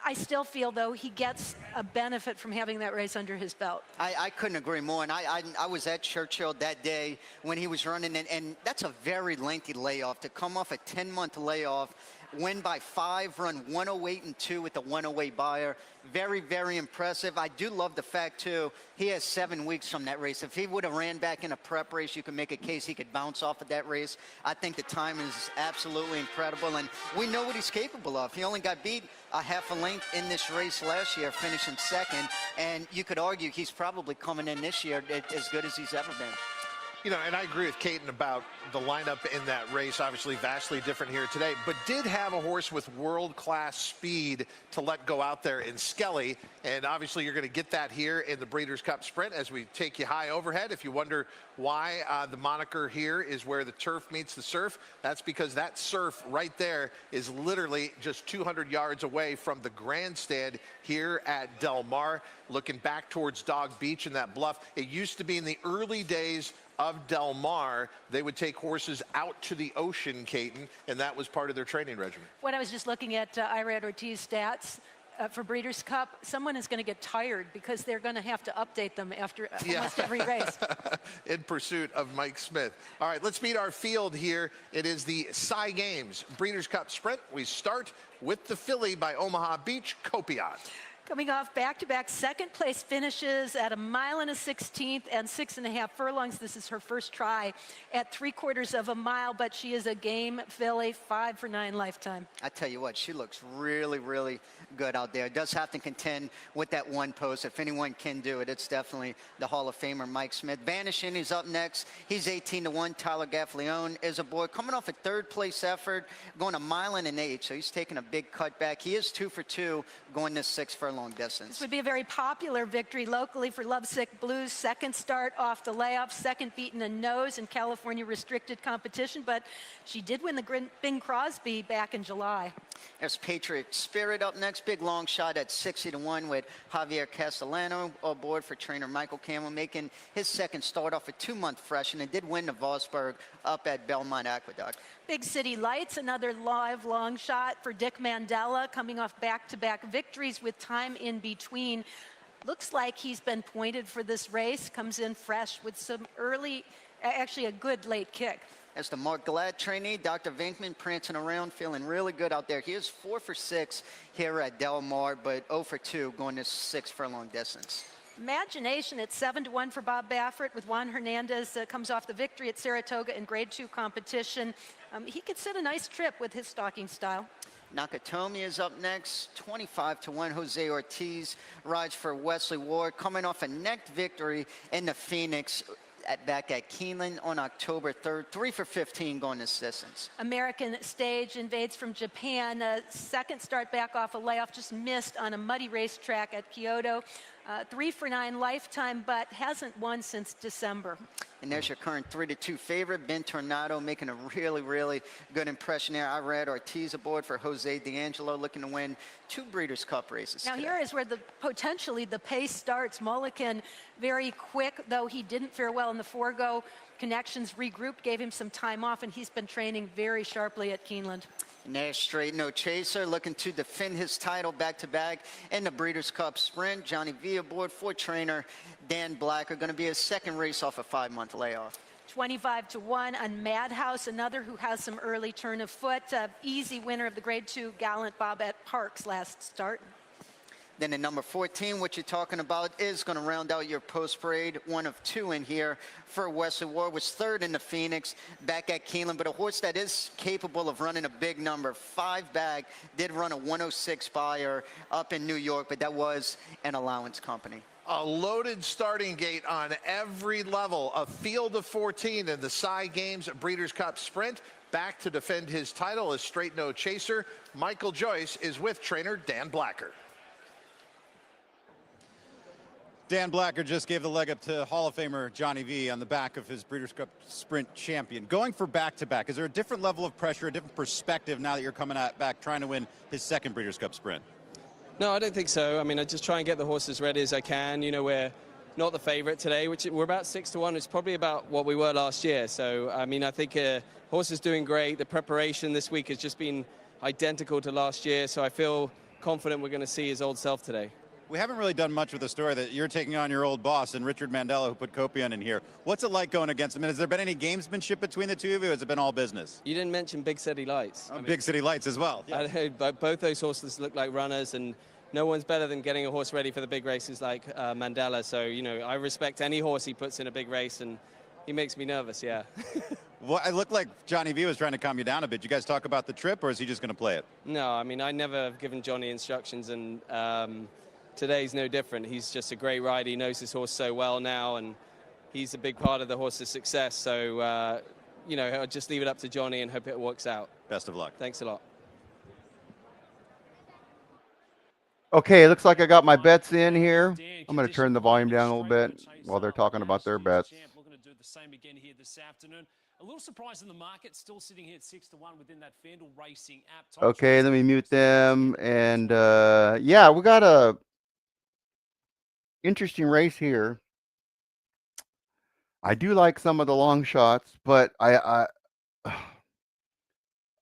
I still feel, though, he gets a benefit from having that race under his belt. I couldn't agree more. And I was at Churchill that day when he was running, and that's a very lengthy layoff. To come off a 10-month layoff, win by 5, run 108-2 with the 108 buyer. Very, very impressive. I do love the fact, too, he has 7 weeks from that race. If he would have ran back in a prep race, you can make a case he could bounce off of that race. I think the time is absolutely incredible, and we know what he's capable of. He only got beat a half a length in this race last year, finishing 2nd, and you could argue he's probably coming in this year as good as he's ever been. And I agree with Caton about the lineup in that race, obviously vastly different here today, but did have a horse with world-class speed to let go out there in Skelly, and obviously you're going to get that here in the Breeders' Cup Sprint as we take you high overhead. If you wonder why the moniker here is where the turf meets the surf, that's because that surf right there is literally just 200 yards away from the grandstand here at Del Mar, looking back towards Dog Beach and that bluff. It used to be in the early days of Del Mar, they would take horses out to the ocean, Caton, and that was part of their training regimen. When I was just looking at Irad Ortiz stats for Breeders' Cup, someone is going to get tired because they're going to have to update them after almost every race. In pursuit of Mike Smith. All right, let's meet our field here. It is the Cy Games Breeders' Cup Sprint. We start with the filly by Omaha Beach, Copion. Coming off back-to-back second-place finishes at 1 1/16 and 6.5 furlongs. This is her first try at 3/4 of a mile, but she is a game filly, 5 for 9 lifetime. I tell you what, she looks really, really good out there. Does have to contend with that one post. If anyone can do it, it's definitely the Hall of Famer Mike Smith. Vanishing, he's up next. He's 18-1. Tyler Gaffleone is aboard, coming off a third-place effort, going 1 mile and an 8, so he's taking a big cutback. He is 2 for 2, going this 6 furlong distance. This would be a very popular victory locally for Lovesick Blues. Second start off the layoff, second beaten a nose in California restricted competition, but she did win the Bing Crosby back in July. There's Patriot Spirit up next. Big long shot at 60-1 with Javier Castellano aboard for trainer Michael Cmon, making his second start off a 2-month fresh, and did win the Vosburg up at Belmont Aqueduct. Big City Lights, another live long shot for Dick Mandela, coming off back-to-back victories with time in between. Looks like he's been pointed for this race, comes in fresh with some early, actually a good late kick. As the Mark Glad trainee, Dr. Vinkman prancing around, feeling really good out there. He is 4 for 6 here at Del Mar, but 0 for 2 going this 6 furlong distance. Imagination at 7-1 for Bob Baffert, with Juan Hernandez comes off the victory at Saratoga in grade 2 competition. He could set a nice trip with his stalking style. Nakatomi is up next, 25-1. Jose Ortiz rides for Wesley Ward, coming off a necked victory in the Phoenix back at Keeneland on October 3rd. 3 for 15 going this distance. American Stage invades from Japan. Second start back off a layoff, just missed on a muddy racetrack at Kyoto. 3 for 9 lifetime, but hasn't won since December. And there's your current 3-2 favorite, Ben Tornado, making a really, really good impression there. I read Ortiz aboard for Jose D'Angelo, looking to win 2 Breeders' Cup races Now today. here is where potentially the pace starts. Mulligan very quick, though he didn't fare well in the Forgo. Connections regrouped, gave him some time off, and he's been training very sharply at Keeneland. And there's Straight No Chaser, looking to defend his title back-to-back in the Breeders' Cup Sprint. Johnny V aboard for trainer Dan Blacker, going to be his second race off a 5-month layoff. 25-1 on Madhouse, another who has some early turn of foot. Easy winner of the grade 2 Gallant Bobette Parks last start. Then in number 14, what you're talking about is going to round out your post-parade. 1 of 2 in here for Wesley Ward. Was 3rd in the Phoenix back at Keeneland, but a horse that is capable of running a big number. 5 bag, did run a 106 buyer up in New York, but that was an allowance company. A loaded starting gate on every level. A field of 14 in the Cy Games Breeders' Cup Sprint. Back to defend his title as Straight No Chaser. Michael Joyce is with trainer Dan Blacker. Dan Blacker just gave the leg up to Hall of Famer Johnny V on the back of his Breeders' Cup Sprint champion. Going for back-to-back, is there a different level of pressure, a different perspective now that you're coming back trying to win his second Breeders' Cup Sprint? No, I don't think so. I mean, I just try and get the horses ready as I can. You know, we're not the favorite today, which we're about 6-1. It's probably about what we were last year. So, I mean, I think horse is doing great. The preparation this week has just been identical to last year. So I feel confident we're going to see his old self today. We haven't really done much with the story that you're taking on your old boss and Richard Mandela, who put Copion in here. What's it like going against him? And has there been any gamesmanship between the two of you, or has it been all business? You didn't mention Big City Lights. I mean, Big City Lights as well. Yeah. Both those horses look like runners, and no one's better than getting a horse ready for the big races like Mandela. So, you know, I respect any horse he puts in a big race, and he makes me nervous, yeah. Well, it looked like Johnny V was trying to calm you down a bit. You guys talk about the trip, or is he just going to play it? No, I mean, I never have given Johnny instructions, and today's no different. He's just a great rider. He knows his horse so well now, and he's a big part of the horse's success. So, you know, I'll just leave it up to Johnny and hope it works out. Best of luck. Thanks a lot. Okay, looks like I got my bets in here. I'm going to turn the volume down a little bit while they're talking about their bets. Looking to do the same again here this afternoon. A little surprise in the market, still sitting here at 6-1 within that FanDuel Racing app. Okay, let me mute them. And yeah, we got a interesting race here. I do like some of the long shots, but I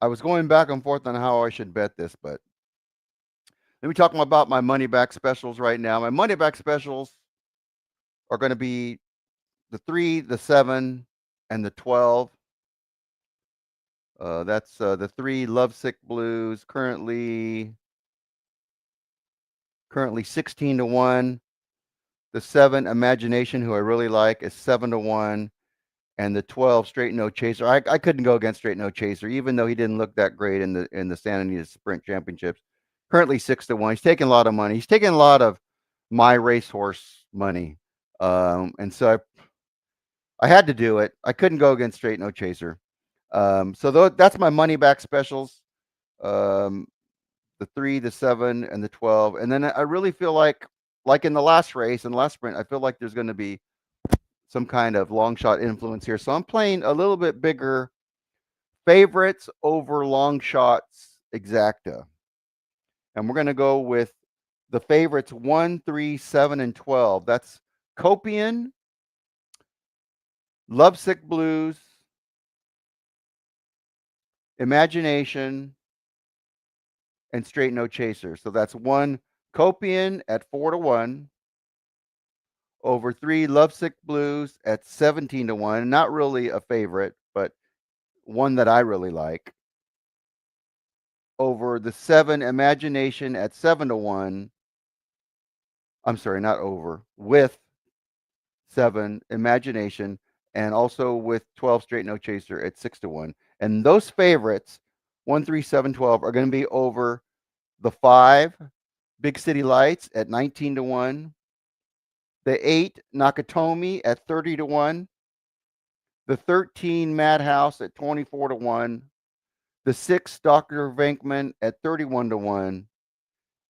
was going back and forth on how I should bet this, but let me talk about my money back specials right now. My money back specials are going to be the 3, the 7, and the 12. That's the 3 Lovesick Blues, currently 16-1. The 7 Imagination, who I really like, is 7-1, and the 12 Straight No Chaser. I couldn't go against Straight No Chaser, even though he didn't look that great in the Santa Anita Sprint Championships. currently 6-1. He's taking a lot of money. He's taking a lot of my racehorse money. And so I had to do it. I couldn't go against Straight No Chaser. So that's my money back specials. The 3, the 7, and the 12. And then I really feel like in the last race and last sprint, I feel like there's going to be some kind of long shot influence here. So I'm playing a little bit bigger favorites over long shots exacta. And we're going to go with the favorites 1, 3, 7, and 12. That's Copian, Lovesick Blues, Imagination, and Straight No Chaser. So that's 1 Copian at 4-1, over 3 Lovesick Blues at 17-1. Not really a favorite, but one that I really like. Over the 7 Imagination at 7-1. I'm sorry, not over. With 7 Imagination, and also with 12 Straight No Chaser at 6-1. And those favorites, 1, 3, 7, 12, are going to be over the 5 Big City Lights at 19-1, the 8 Nakatomi at 30-1, the 13 Madhouse at 24-1, the 6 Dr. Venkman at 31-1,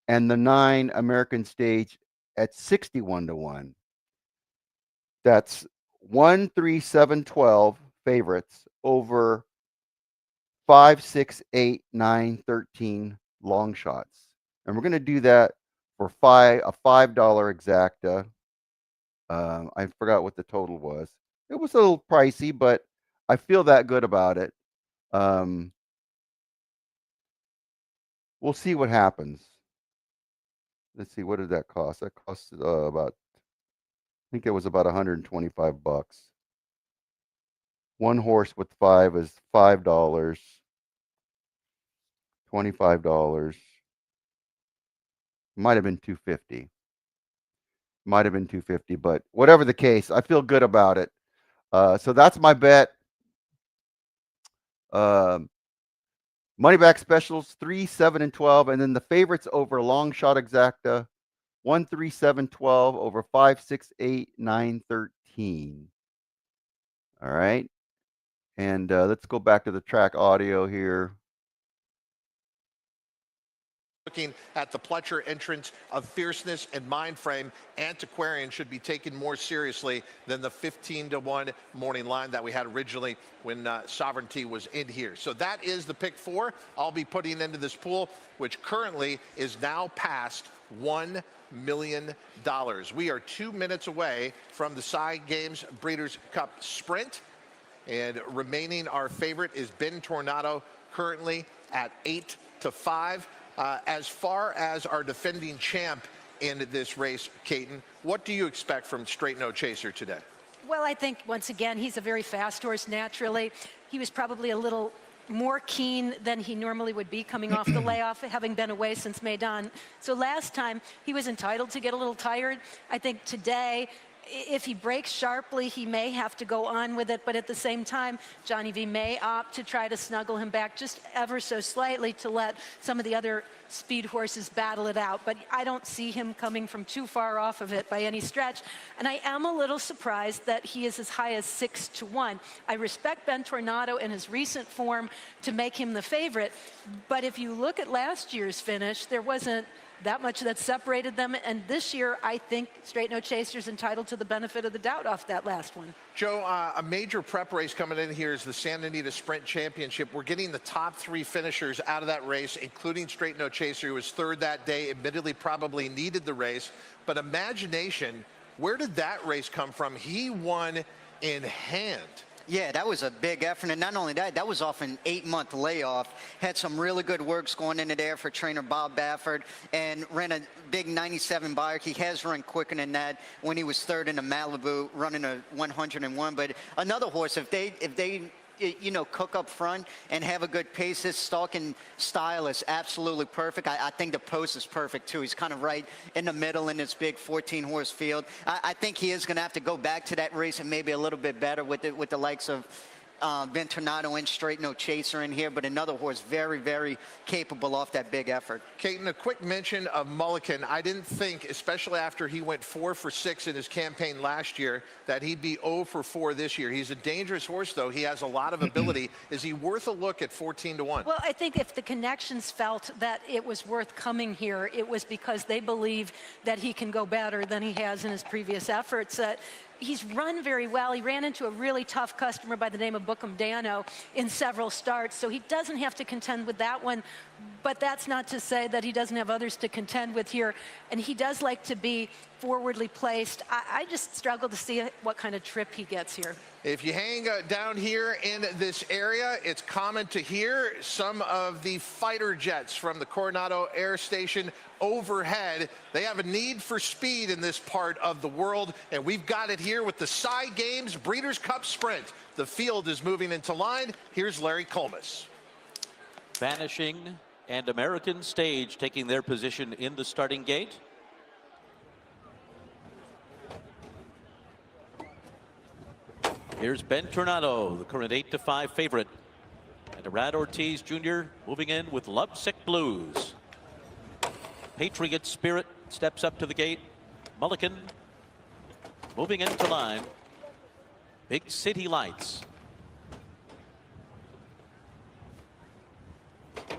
and the 9 American Stage at 61-1. That's 1, 3, 7, 12 favorites over 5, 6, 8, 9, 13 long shots. And we're going to do that for a $5 exacta. I forgot what the total was. It was a little pricey, but I feel that good about it. We'll see what happens. Let's see, what did that cost? That cost about, I think it was about $125. One horse with 5 is $5, $25. Might have been $250. Might have been $250, but whatever the case, I feel good about it. So that's my bet. Money back specials 3, 7, and 12, and then the favorites over long shot exacta 1, 3, 7, 12 over 5, 6, 8, 9, 13. All right, and let's go back to the track audio here. Looking at the Pletcher entrance of fierceness and mind frame, Antiquarian should be taken more seriously than the 15-1 morning line that we had originally when Sovereignty was in here. So that is the pick 4 I'll be putting into this pool, which currently is now past $1 million. We are 2 minutes away from the Side Games Breeders' Cup Sprint, and remaining our favorite is Ben Tornado, currently at 8-5. As far as our defending champ in this race, Caton, what do you expect from Straight No Chaser today? Well, I think, once again, he's a very fast horse naturally. He was probably a little more keen than he normally would be coming off the layoff, having been away since Maidan. So last time, he was entitled to get a little tired. I think today, if he breaks sharply, he may have to go on with it, but at the same time, Johnny V may opt to try to snuggle him back just ever so slightly to let some of the other speed horses battle it out. But I don't see him coming from too far off of it by any stretch. And I am a little surprised that he is as high as 6-1. I respect Ben Tornado and his recent form to make him the favorite, but if you look at last year's finish, there wasn't that much that separated them, and this year I think Straight No Chaser's entitled to the benefit of the doubt off that last one. Joe, a major prep race coming in here is the Santa Anita Sprint Championship. We're getting the top 3 finishers out of that race, including Straight No Chaser, who was 3rd that day, admittedly probably needed the race. But Imagination, where did that race come from? He won in hand. Yeah, that was a big effort, and not only that, that was off an 8-month layoff. Had some really good works going into there for trainer Bob Baffert, and ran a big 97 bike. He has run quicker than that when he was 3rd in the Malibu, running a 101. But another horse, if they you know, cook up front and have a good pace, his stalking style is absolutely perfect. I think the post is perfect too. He's kind of right in the middle in this big 14-horse field. I think he is going to have to go back to that race and maybe a little bit better with the likes of Ben Tornado in straight, no chaser in here, but another horse very, very capable off that big effort. Caton, a quick mention of Mulligan. I didn't think, especially after he went 4 for 6 in his campaign last year, that he'd be 0 for 4 this year. He's a dangerous horse, though. He has a lot of ability. Is he worth a look at 14-1? Well, I think if the Connections felt that it was worth coming here, it was because they believe that he can go better than he has in his previous efforts. He's run very well. He ran into a really tough customer by the name of Bookham Dano in several starts, so he doesn't have to contend with that one. But that's not to say that he doesn't have others to contend with here. And he does like to be forwardly placed. I just struggle to see what kind of trip he gets here. If you hang down here in this area, it's common to hear some of the fighter jets from the Coronado Air Station overhead. They have a need for speed in this part of the world, and we've got it here with the Cy Games Breeders' Cup Sprint. The field is moving into line. Here's Larry Colmus. Vanishing and American Stage taking their position in the starting gate. Here's Ben Tornado, the current 8-5 favorite. And Rad Ortiz Jr. moving in with Lovesick Blues. Patriot Spirit steps up to the gate. Mulligan moving into line. Big City Lights.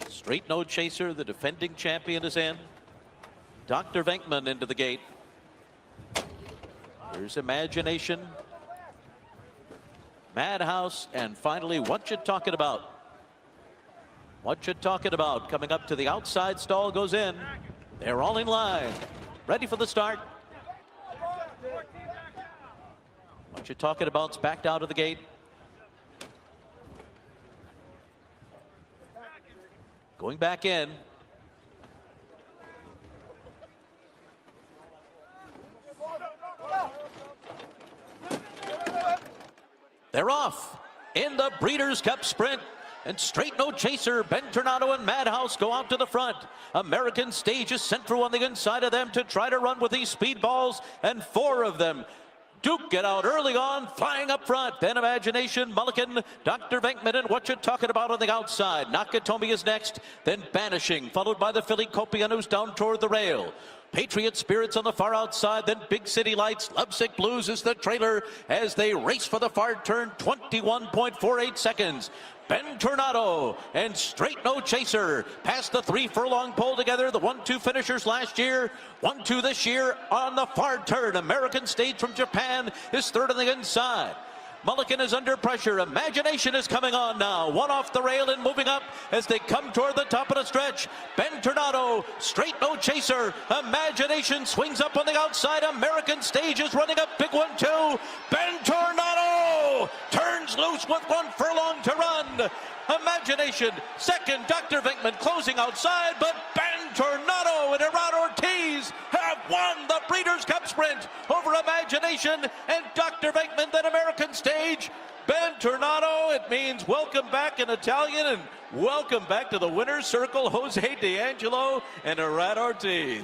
Straight No Chaser, the defending champion, is in. Dr. Venkman into the gate. Here's Imagination. Madhouse, and finally, What You Talking About? What You Talking About coming up to the outside stall goes in. They're all in line, ready for the start. What You Talking About's backed out of the gate. Going back in. They're off in the Breeders' Cup Sprint. And Straight No Chaser, Ben Tornado, and Madhouse go out to the front. American Stage is sent through on the inside of them to try to run with these speedballs, and 4 of them duke it out early on, flying up front. Then Imagination, Mulligan, Dr. Venkman, and What You Talking About on the outside. Nakatomi is next, then Banishing, followed by the filly Copian, who's down toward the rail. Patriot Spirits on the far outside, then Big City Lights. Lovesick Blues is the trailer as they race for the far turn, 21.48 seconds. Ben Tornado and Straight No Chaser past the 3 furlong pole together. The 1-2 finishers last year, 1-2 this year on the far turn. American Stage from Japan is third on the inside. Mulligan is under pressure. Imagination is coming on now. One off the rail and moving up as they come toward the top of the stretch. Ben Tornado, Straight No Chaser. Imagination swings up on the outside. American Stage is running a big one too. Ben Tornado turns loose with 1 furlong to run. Imagination second. Dr. Venkman closing outside, but Ben Tornado and Rad Ortiz have won the Breeders' Cup Sprint over Imagination and Dr. Venkman, then American Stage. Ben Tornado, it means welcome back in Italian, and welcome back to the winner's circle, Jose D'Angelo and Rad Ortiz.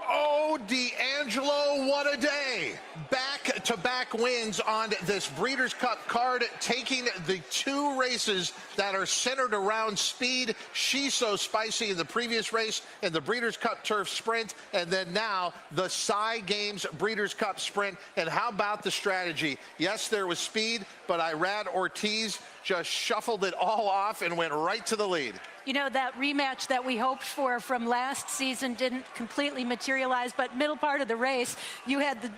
Oh, D'Angelo, what a day. Back-to-back wins on this Breeders' Cup card, taking the 2 races that are centered around speed. She's So Spicy in the previous race in the Breeders' Cup Turf Sprint, and then now the Cy Games Breeders' Cup Sprint. And how about the strategy? Yes, there was speed, but Rad Ortiz just shuffled it all off and went right to the lead. You know, that rematch that we hoped for from last season didn't completely materialize, but middle part of the race, you had the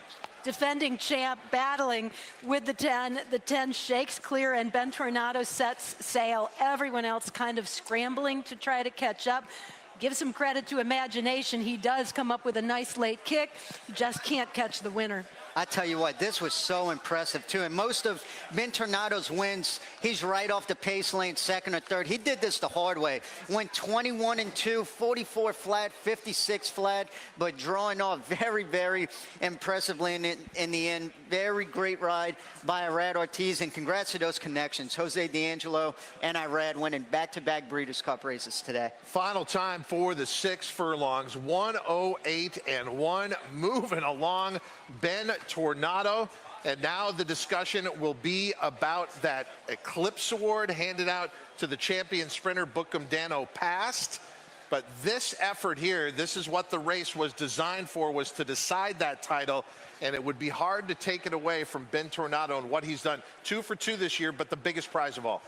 defending champ battling with the 10. The 10 shakes clear, and Ben Tornado sets sail. Everyone else kind of scrambling to try to catch up. Give some credit to Imagination. He does come up with a nice late kick. Just can't catch the winner. I tell you what, this was so impressive too. And most of Ben Tornado's wins, he's right off the pace lane, second or third. He did this the hard way. Went 21-2, 44 flat, 56 flat, but drawing off very, very impressively in the end. Very great ride by Rad Ortiz, and congrats to those connections. Jose D'Angelo and Irad winning back-to-back Breeders' Cup races today. Final time for the 6 furlongs, 1:08 and 1, moving along. Ben Tornado, And now the discussion will be about that Eclipse Award handed out to the champion sprinter Bookham Dano Past. But this effort here, this is what the race was designed for, was to decide that title. And it would be hard to take it away from Ben Tornado and what he's done. 2 for 2 this year, but the biggest prize of all.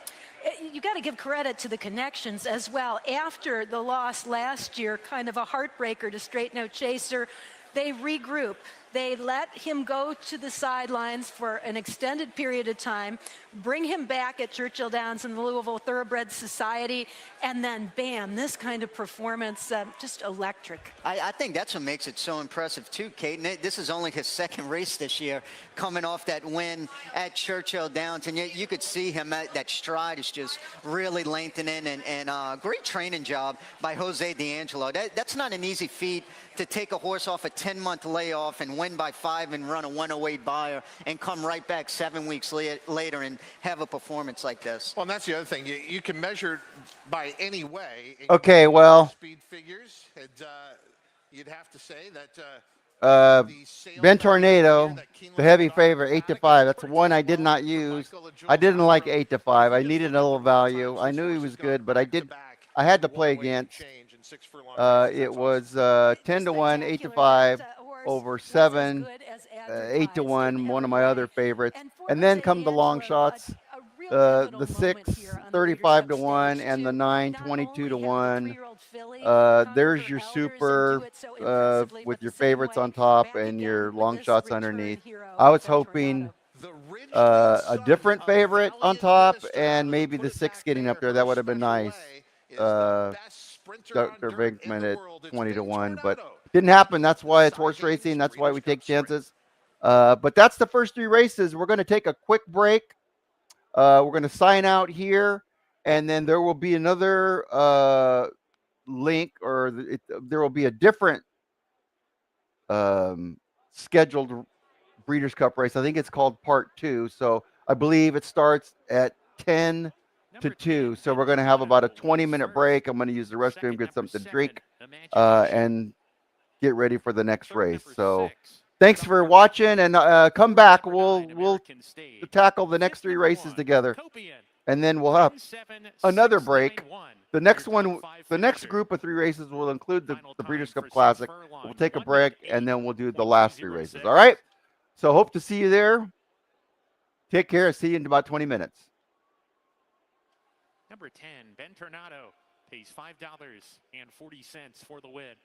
You got to give credit to the connections as well. After the loss last year, kind of a heartbreaker to Straight No Chaser, they regroup. They let him go to the sidelines for an extended period of time, bring him back at Churchill Downs and the Louisville Thoroughbred Society, and then bam, this kind of performance, just electric. I think that's what makes it so impressive too, Kate. And this is only his second race this year, coming off that win at Churchill Downs. And yet you could see him, that stride is just really lengthening, and great training job by Jose D'Angelo. That's not an easy feat, to take a horse off a 10-month layoff and win by 5 and run a 108 buyer and come right back 7 weeks later and have a performance like this. Well, and that's the other thing. You can measure by any way. Okay, well, Speed figures, and you'd have to say that Ben Tornado, the heavy favorite, 8-5. That's one I did not use. I didn't like 8-5. I needed a little value. I knew he was good, but I had to play against. It was 10-1, 8-5, over 7, 8-1, one of my other favorites. And then come the long shots, the 6, 35-1, and the 9, 22-1. There's your super with your favorites on top and your long shots underneath. I was hoping a different favorite on top and maybe the 6 getting up there. That would have been nice. Dr. Vinkman at 20-1, but didn't happen. That's why it's horse racing. That's why we take chances. But that's the first 3 races. We're going to take a quick break. We're going to sign out here, and then there will be another link, or there will be a different scheduled Breeders' Cup race. I think it's called Part 2. So I believe it starts at 10 to 2. So we're going to have about a 20-minute break. I'm going to use the restroom, get something to drink, and get ready for the next race. So thanks for watching, and come back. We'll tackle the next 3 races together, and then we'll have another break. The next one, the next group of 3 races will include the Breeders' Cup Classic. We'll take a break, and then we'll do the last 3 races. All right? So hope to see you there. Take care. See you in about 20 minutes. Number 10, Ben Tornado pays $5.40 for the win.